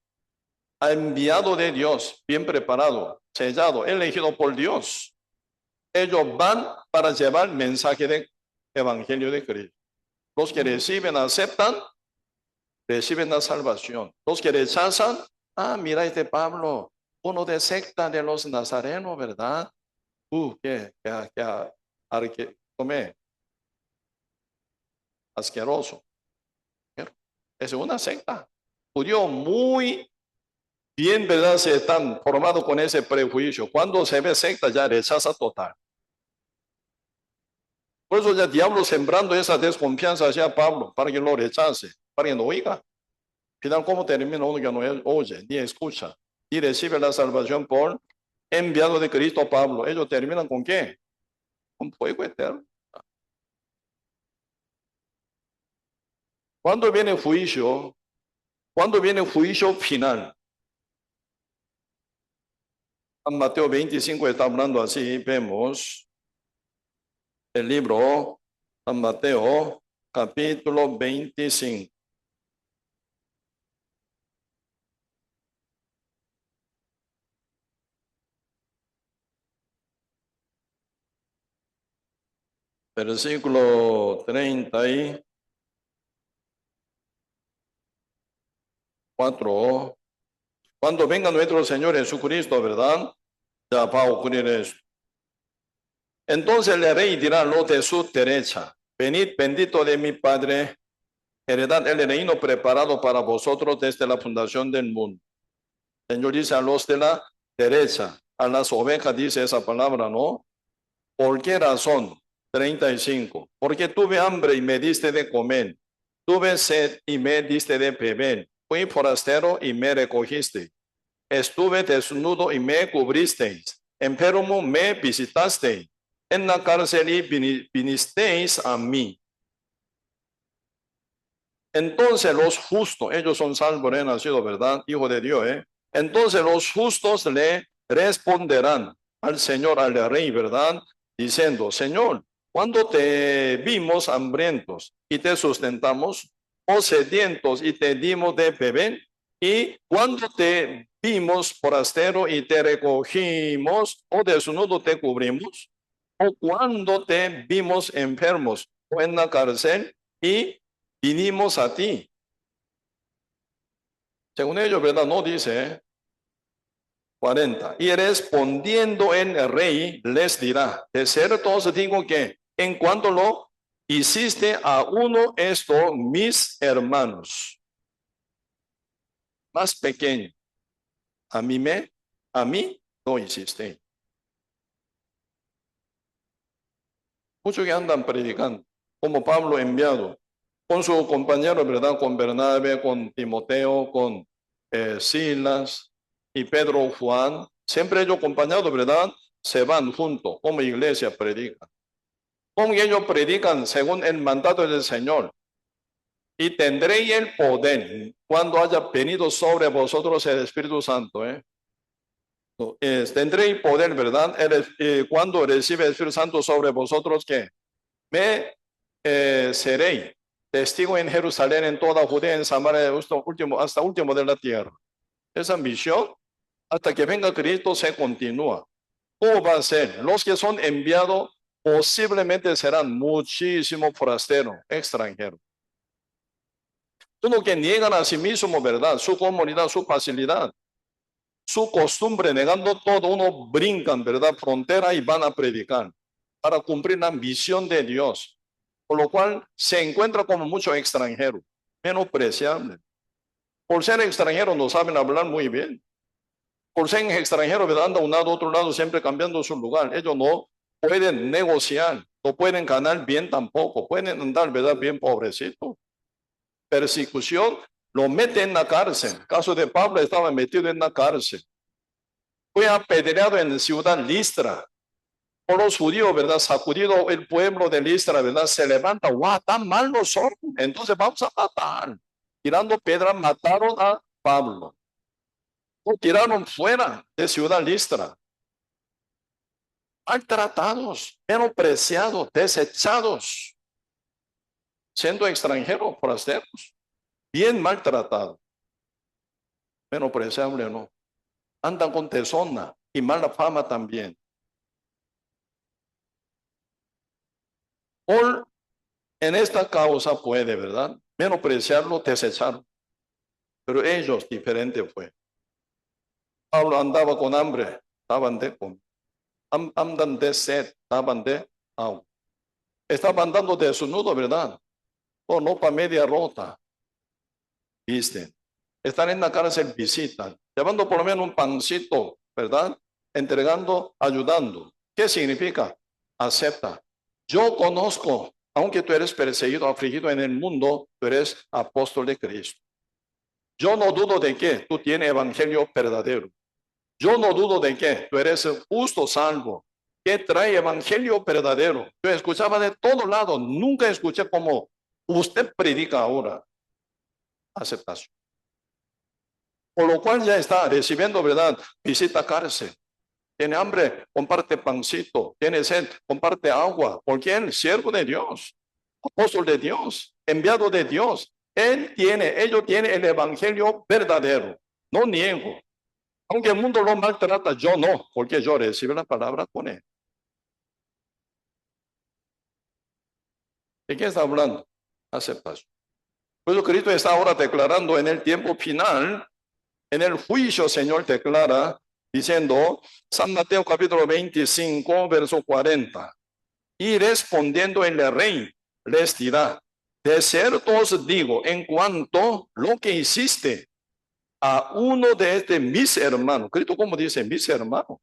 ha enviado de Dios, bien preparado, sellado, elegido por Dios. Ellos van para llevar el mensaje del Evangelio de Cristo. Los que reciben, aceptan, reciben la salvación. Los que rechazan, mira este Pablo, uno de secta de los nazarenos, ¿verdad? Tomé, asqueroso. Es una secta. Judío muy bien, ¿verdad? Se están formados con ese prejuicio. Cuando se ve secta, ya rechaza total. Por eso ya el diablo sembrando esa desconfianza hacia Pablo, para que lo rechace, para que no oiga. Final, ¿cómo termina uno que no oye, ni escucha, y recibe la salvación por enviado de Cristo Pablo? Ellos terminan ¿con qué? Con fuego eterno. ¿Cuándo viene el juicio? ¿Cuándo viene el juicio final? En Mateo 25 está hablando así, vemos el libro San Mateo, capítulo 25. Versículo 34. Cuando venga nuestro Señor Jesucristo, ¿verdad? Ya va a ocurrir esto. Entonces el rey dirá a los de su derecha: venid, bendito de mi Padre, heredad el reino preparado para vosotros desde la fundación del mundo. El Señor dice a los de la derecha, a las ovejas dice esa palabra, ¿no? ¿Por qué razón? 35. Porque tuve hambre y me diste de comer. Tuve sed y me diste de beber. Fui forastero y me recogiste. Estuve desnudo y me cubristeis. Enfermo me visitasteis. En la cárcel y vinisteis a mí. Entonces los justos, ellos son salvos, renacidos, ¿verdad? Hijo de Dios, ¿eh? Entonces los justos le responderán al Señor, al Rey, ¿verdad? Diciendo: Señor, cuando te vimos hambrientos y te sustentamos, o sedientos y te dimos de beber, y cuando te vimos forastero y te recogimos, o desnudo te cubrimos, o cuando te vimos enfermos o en la cárcel y vinimos a ti. Según ellos, ¿verdad? No dice, 40. Y respondiendo el rey les dirá, de cierto os digo que en cuanto lo hiciste a uno esto, mis hermanos, más pequeño, a mí lo hiciste. Muchos que andan predicando, como Pablo enviado, con su compañero, ¿verdad? Con Bernabé, con Timoteo, con Silas y Pedro, Juan, siempre ellos acompañados, ¿verdad? Se van juntos, como iglesia predican. Como ellos predican según el mandato del Señor. Y tendréis el poder cuando haya venido sobre vosotros el Espíritu Santo. Tendréis poder, ¿verdad? Cuando recibe el Espíritu Santo sobre vosotros, que me seréis testigo en Jerusalén, en toda Judea, en Samaria, hasta último de la tierra. Esa misión, hasta que venga Cristo, se continúa. ¿Cómo va a ser? Los que son enviados posiblemente serán muchísimos forasteros, extranjeros. Uno que niegan a sí mismo, ¿verdad? Su comunidad, su facilidad, su costumbre, negando todo, uno brincan, ¿verdad? Frontera y van a predicar para cumplir la misión de Dios. Por lo cual se encuentra como muchos extranjeros, menospreciables. Por ser extranjeros no saben hablar muy bien. Por ser extranjeros, ¿verdad? Andan de un lado a otro lado, siempre cambiando su lugar. Ellos no pueden negociar, no pueden ganar bien tampoco, pueden andar, ¿verdad? Bien pobrecitos. Persecución, lo mete en la cárcel. El caso de Pablo, estaba metido en la cárcel. Fue apedreado en la ciudad Listra. Por los judíos, ¿verdad? Sacudido el pueblo de Listra, ¿verdad? Se levanta, ¡guau! Tan mal no son. Entonces vamos a matar. Tirando piedras, mataron a Pablo. Lo tiraron fuera de ciudad Listra. Maltratados, menospreciados, desechados. Siendo extranjeros, forasteros. Bien maltratados. Menospreciable, ¿no? Andan con deshonra y mala fama también. Por en esta causa puede, ¿verdad? Menospreciarlo, desecharlo. Pero ellos diferente fue. Pablo andaba con hambre, estaban de comer. Andan de sed, estaban de agua. Estaban andando desnudo, ¿verdad? O no para media rota. Viste. Están en la cárcel, visitan. Llevando por lo menos un pancito, ¿verdad? Entregando, ayudando. ¿Qué significa? Acepta. Yo conozco, aunque tú eres perseguido, afligido en el mundo, tú eres apóstol de Cristo. Yo no dudo de que tú tienes evangelio verdadero. Yo no dudo de que tú eres justo, salvo, que trae evangelio verdadero. Yo escuchaba de todo lado, nunca escuché como usted predica ahora. Aceptación. Por lo cual ya está recibiendo, ¿verdad? Visita cárcel. Tiene hambre, comparte pancito. Tiene sed, comparte agua. ¿Por quién? Siervo de Dios, apóstol de Dios, enviado de Dios. Ellos tienen el evangelio verdadero. No niego. Aunque el mundo lo maltrata, yo no, porque yo recibo la palabra con él. ¿De qué está hablando? Aceptación. Pues Cristo está ahora declarando en el tiempo final, en el juicio, Señor declara, diciendo, San Mateo capítulo 25, verso 40. Y respondiendo el rey, les dirá, de cierto os digo, en cuanto lo que hiciste a uno de mis hermanos. Cristo, como dice, mis hermanos.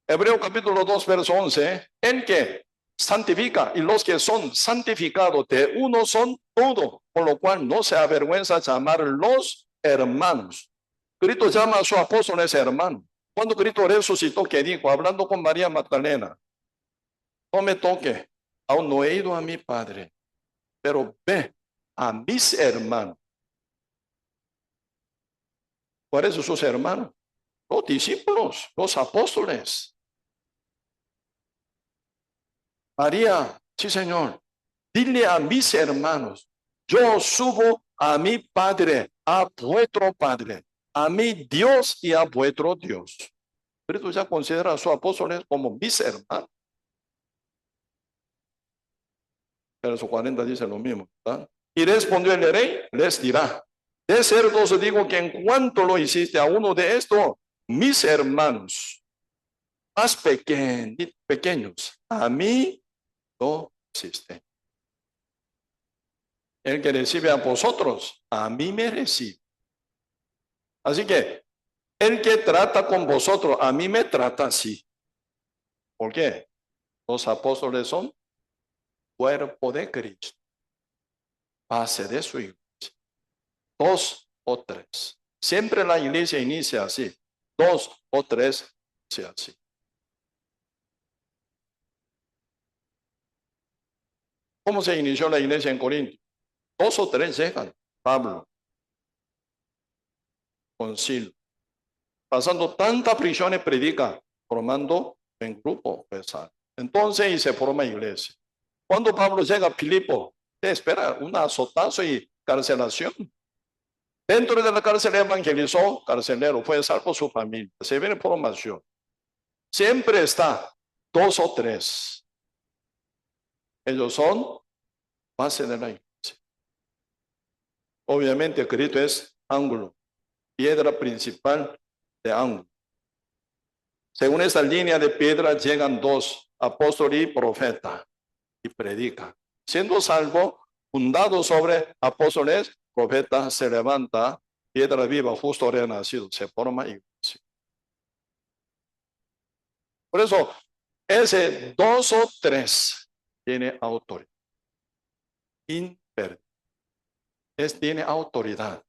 Hebreo capítulo 2, verso 11, en que santifica, y los que son santificados de uno son todos, por lo cual no se avergüenza llamar los hermanos. Cristo llama a sus apóstoles hermanos. Cuando Cristo resucitó, que dijo, hablando con María Magdalena, no me toque, aún no he ido a mi Padre, pero ve a mis hermanos. ¿Cuáles son sus hermanos? Los discípulos, los apóstoles. María, sí, Señor, dile a mis hermanos, yo subo a mi Padre, a vuestro Padre, a mi Dios y a vuestro Dios. Cristo ya considera a sus apóstoles como mis hermanos. Verso 40 dice lo mismo, ¿verdad? Y respondió el rey, les dirá, de cierto os digo que en cuanto lo hiciste a uno de estos, mis hermanos más pequeños, a mí no existen. El que recibe a vosotros, a mí me recibe. Así que el que trata con vosotros, a mí me trata así. ¿Por qué? Los apóstoles son cuerpo de Cristo, base de su iglesia. 2 o 3. Siempre la iglesia inicia así. 2 o 3, inicia así. ¿Cómo se inició la iglesia en Corinto? 2 o 3 llegan. Pablo, concilio. Pasando tantas prisiones, predica, formando en grupo pesado. Entonces, y se forma iglesia. Cuando Pablo llega a Filipo, te espera un azotazo y carcelación. Dentro de la cárcel evangelizó, carcelero, fue salvo su familia. Se viene formación. Siempre está 2 o 3. Ellos son base de la iglesia. Obviamente Cristo es ángulo, piedra principal de ángulo. Según esta línea de piedra llegan 2, apóstol y profeta, y predica. Siendo salvo, fundado sobre apóstoles, profeta, se levanta, piedra viva, justo renacido, se forma iglesia. Por eso, ese 2 o 3 tiene autoridad. Tiene autoridad.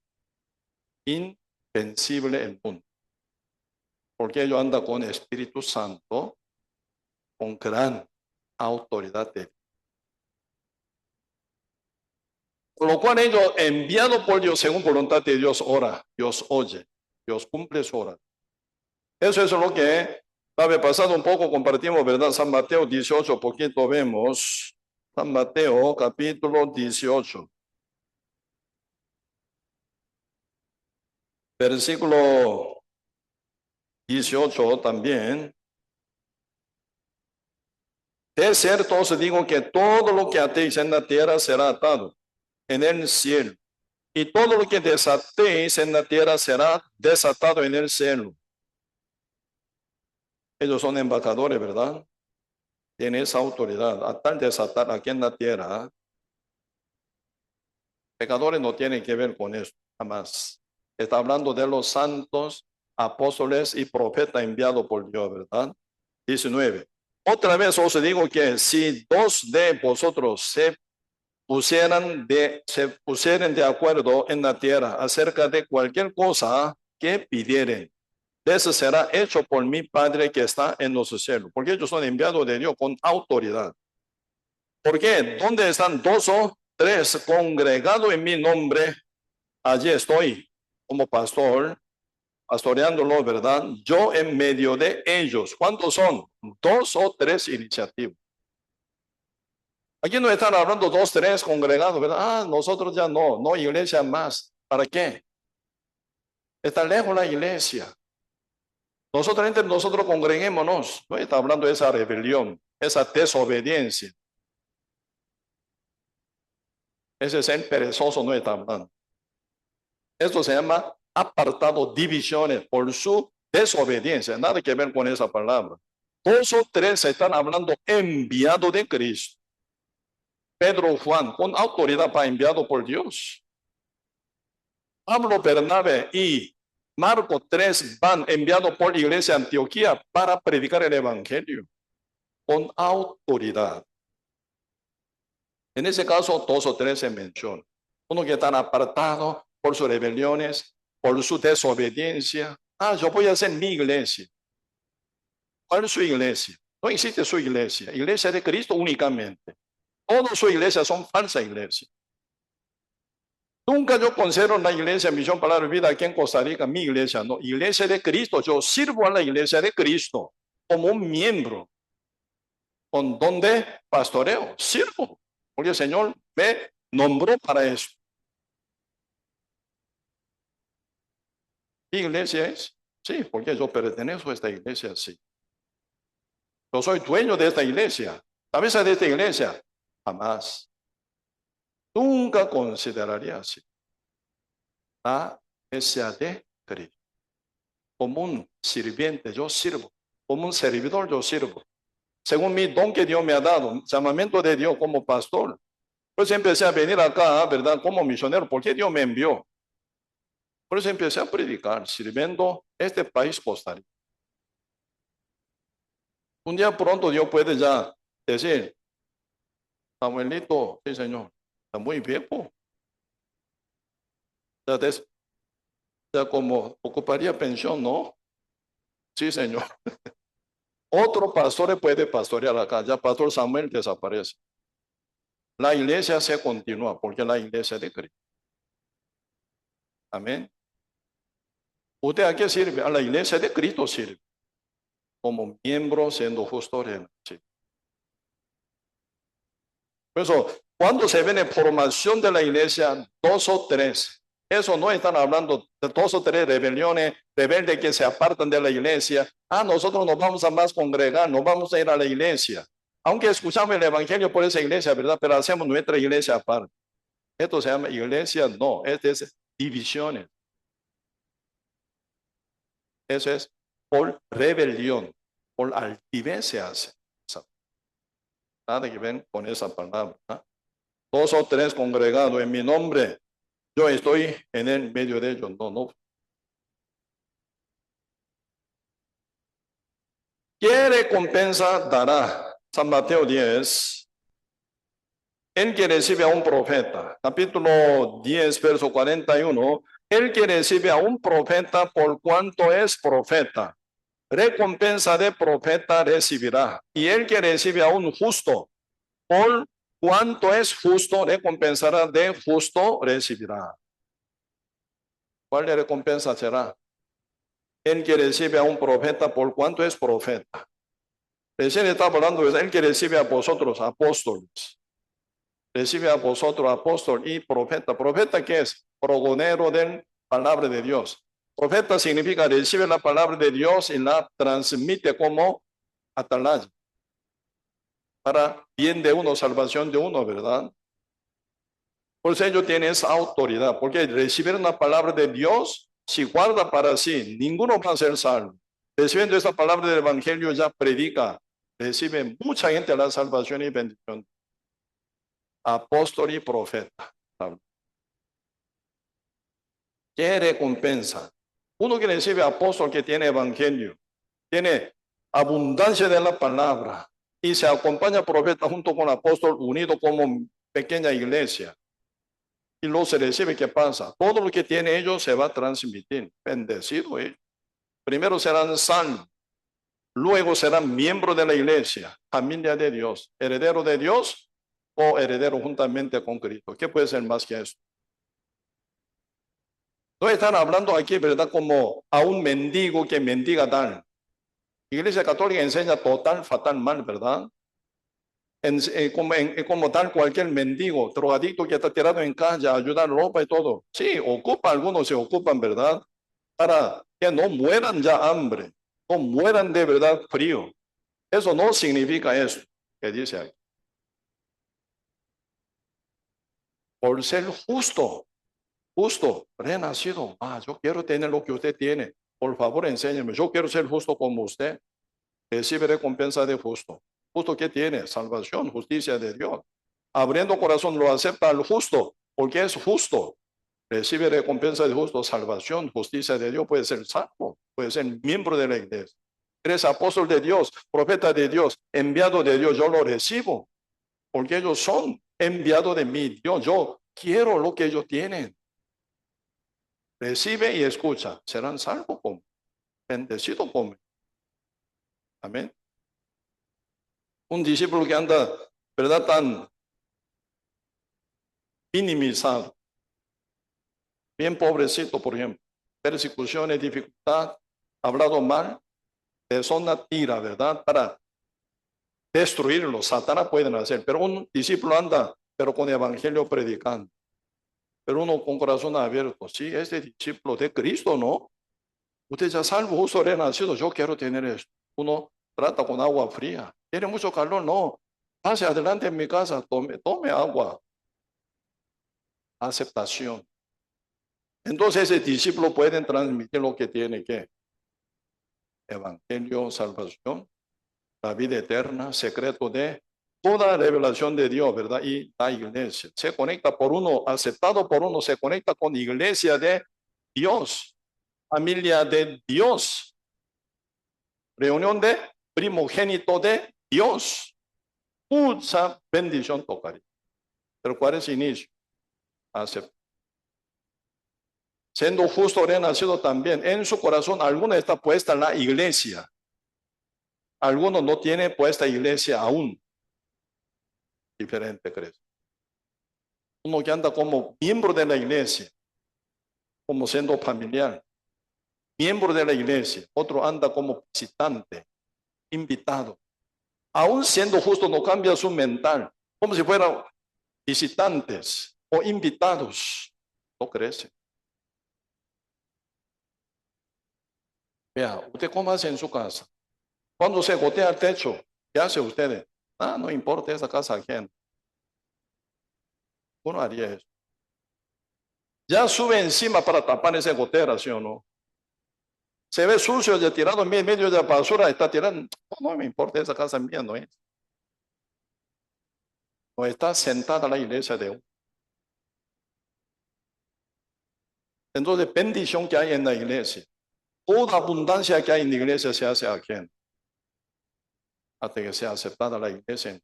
Invencible el mundo. Porque ellos andan con Espíritu Santo, con gran autoridad de Dios. Por lo cual ellos, enviados por Dios según voluntad de Dios, ora, Dios oye, Dios cumple su hora. Eso es lo que había pasado un poco, compartimos, ¿verdad? San Mateo 18, poquito vemos. San Mateo capítulo 18. Versículo 18 también. De cierto os digo que todo lo que atéis en la tierra será atado en el cielo, y todo lo que desatéis en la tierra será desatado en el cielo. Ellos son embajadores, ¿verdad? Tienen esa autoridad, atar, desatar aquí en la tierra. Pecadores no tienen que ver con eso, jamás. Está hablando de los santos, apóstoles y profetas enviados por Dios, ¿verdad? 19. Otra vez os digo que si 2 de vosotros se pusieran de acuerdo en la tierra acerca de cualquier cosa que pidieren, eso será hecho por mi Padre que está en los cielos, porque ellos son enviados de Dios con autoridad. ¿Por qué? ¿Dónde están 2 o 3 congregados en mi nombre? Allí estoy como pastor, pastoreándolo, ¿verdad? Yo en medio de ellos. ¿Cuántos son? 2 o 3 iniciativas. Aquí no están hablando 2, 3 congregados, ¿verdad? Ah, nosotros ya no iglesia más. ¿Para qué? Está lejos la iglesia. Nosotros entre nosotros congreguémonos. No está hablando de esa rebelión, esa desobediencia. Ese ser perezoso no está hablando. Esto se llama apartado, divisiones por su desobediencia. Nada que ver con esa palabra. 2 o 3 están hablando enviado de Cristo. Pedro, Juan, con autoridad para enviado por Dios. Pablo, Bernabé y Marco 3 van enviados por la iglesia de Antioquía para predicar el evangelio con autoridad. En ese caso, 2 o 3 se menciona. Uno que están apartados por sus rebeliones, por su desobediencia. Ah, yo voy a hacer mi iglesia. ¿Cuál es su iglesia? No existe su iglesia. Iglesia de Cristo únicamente. Todas sus iglesias son falsas iglesias. Nunca yo considero la iglesia Misión Palabra Vida aquí en Costa Rica mi iglesia, no. Iglesia de Cristo. Yo sirvo a la iglesia de Cristo como un miembro. Con donde pastoreo, sirvo. Porque el Señor me nombró para eso. ¿Qué iglesia es? Sí, porque yo pertenezco a esta iglesia, sí. Yo soy dueño de esta iglesia. ¿Cabeza de esta iglesia? Jamás. Nunca consideraría así. La iglesia de Cristo. como un sirviente, yo sirvo. Como un servidor, yo sirvo. Según mi don que Dios me ha dado, llamamiento de Dios como pastor. Por eso empecé a venir acá, ¿verdad? Como misionero, porque Dios me envió. Por eso empecé a predicar, sirviendo este país Costa Rica. Un día pronto Dios puede ya decir, Samuelito, sí señor, está muy viejo. Ya, ya como ocuparía pensión, ¿no? Sí señor. Otro pastor puede pastorear acá, ya Pastor Samuel desaparece. La iglesia se continúa porque la iglesia de Cristo. Amén. ¿Usted a qué sirve? A la iglesia de Cristo sirve. Como miembro siendo justo reino. Sí. Por eso, cuando se ve en formación de la iglesia, 2 o 3, eso no están hablando de 2 o 3 rebeliones, rebeldes que se apartan de la iglesia. Nosotros nos vamos a más congregar, nos vamos a ir a la iglesia. Aunque escuchamos el evangelio por esa iglesia, ¿verdad? Pero hacemos nuestra iglesia aparte. Esto se llama iglesia, no, es divisiones. Eso es por rebelión, por altivez se hace. Nada que ver con esa palabra. 2 o 3 congregados en mi nombre, yo estoy en el medio de ellos. No. ¿Qué recompensa dará? San Mateo 10. El que recibe a un profeta, capítulo 10, verso 41. El que recibe a un profeta por cuanto es profeta, recompensa de profeta recibirá. Y el que recibe a un justo, por cuanto es justo, recompensará de justo recibirá. ¿Cuál de recompensa será? El que recibe a un profeta por cuanto es profeta. Recién está hablando de el que recibe a vosotros, apóstoles. Recibe a vosotros, apóstol y profeta. ¿Profeta qué es? Progonero de la palabra de Dios. Profeta significa recibe la palabra de Dios y la transmite como atalaya. Para bien de uno, salvación de uno, ¿verdad? Por eso ellos tienen esa autoridad, porque recibir una palabra de Dios, si guarda para sí, ninguno va a ser salvo. Recibiendo esa palabra del Evangelio ya predica, recibe mucha gente la salvación y bendición. Apóstol y profeta. ¿Qué recompensa? Uno que recibe apóstol que tiene Evangelio, tiene abundancia de la palabra y se acompaña profeta junto con apóstol unido como pequeña iglesia. Y luego se recibe, ¿qué pasa? Todo lo que tiene ellos se va a transmitir. Bendecido ellos. Primero serán salvos, luego serán miembros de la iglesia, familia de Dios, heredero de Dios o heredero juntamente con Cristo. ¿Qué puede ser más que eso? No están hablando aquí, ¿verdad? Como a un mendigo que mendiga tal. Iglesia Católica enseña total, fatal, mal, ¿verdad? Como tal cualquier mendigo, drogadicto que está tirado en calle, ayudar ropa y todo. Sí, ocupa, algunos se ocupan, ¿verdad? Para que no mueran ya hambre, no mueran de verdad frío. Eso no significa eso que dice aquí. Por ser justo, renacido. Yo quiero tener lo que usted tiene. Por favor, enséñeme. Yo quiero ser justo como usted. Recibe recompensa de justo. ¿Justo qué tiene? Salvación, justicia de Dios. Abriendo corazón lo acepta al justo, porque es justo. Recibe recompensa de justo, salvación, justicia de Dios. Puede ser salvo, puede ser miembro de la iglesia. Eres apóstol de Dios, profeta de Dios, enviado de Dios. Yo lo recibo, porque ellos son enviados de mí. Yo quiero lo que ellos tienen. Recibe y escucha. Serán salvos como, bendecidos como. Amén. Un discípulo que anda, ¿verdad? Tan minimizado. Bien pobrecito, por ejemplo. Persecuciones, dificultad, hablado mal. Persona tira, ¿verdad? Para destruirlo. Satanás pueden hacer. Pero un discípulo anda, pero con el evangelio predicando. Pero uno con corazón abierto. Sí, este discípulo de Cristo, ¿no? Usted ya salvo, justo renacido. Yo quiero tener esto. Uno trata con agua fría. Tiene mucho calor, no. Pase adelante en mi casa, tome agua. Aceptación. Entonces ese discípulo puede transmitir lo que tiene que. evangelio, salvación, la vida eterna, secreto de toda revelación de Dios, ¿verdad? Y la iglesia. Se conecta por uno, aceptado por uno, se conecta con iglesia de Dios, familia de Dios, reunión de primogénito de Dios. Mucha bendición tocaría. Pero ¿cuál es el inicio? Aceptar. Siendo justo renacido también, en su corazón alguna está puesta en la iglesia. Algunos no tienen puesta iglesia aún. Diferente, ¿crees? Uno que anda como miembro de la iglesia, como siendo familiar, miembro de la iglesia. Otro anda como visitante, invitado. Aún siendo justo no cambia su mental, como si fueran visitantes o invitados. No crece. Vea, ¿usted cómo hace en su casa? Cuando se gotea el techo, ¿qué hace usted? Ah, no importa esa casa ajena. Uno haría eso. Ya sube encima para tapar esa gotera, ¿sí o no? Se ve sucio, ya tirado en medio de la basura, está tirando. No me importa esa casa mía, no es. No está sentada la iglesia de uno. Entonces, bendición que hay en la iglesia, toda abundancia que hay en la iglesia se hace ajena. Hasta que sea aceptada la iglesia.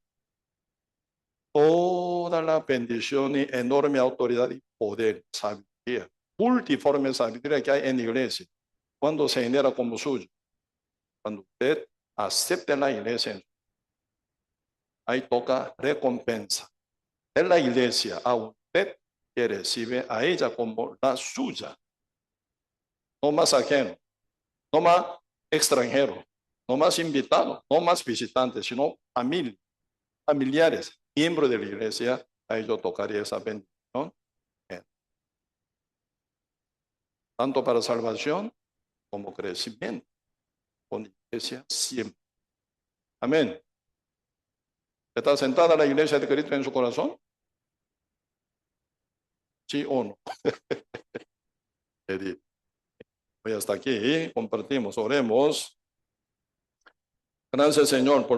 Toda la bendición y enorme autoridad y poder, sabiduría, multiforme sabiduría que hay en la iglesia, cuando se genera como suyo, cuando usted acepte la iglesia, ahí toca recompensa de la iglesia a usted que recibe a ella como la suya, no más ajeno, no más extranjero, no más invitado, no más visitante, sino familiares, miembros de la iglesia, a ellos tocaría esa bendición, tanto para salvación como crecimiento, con la iglesia siempre. Amén. ¿Está sentada la iglesia de Cristo en su corazón? ¿Sí o no? Voy hasta aquí, compartimos, oremos. Gracias, Señor, por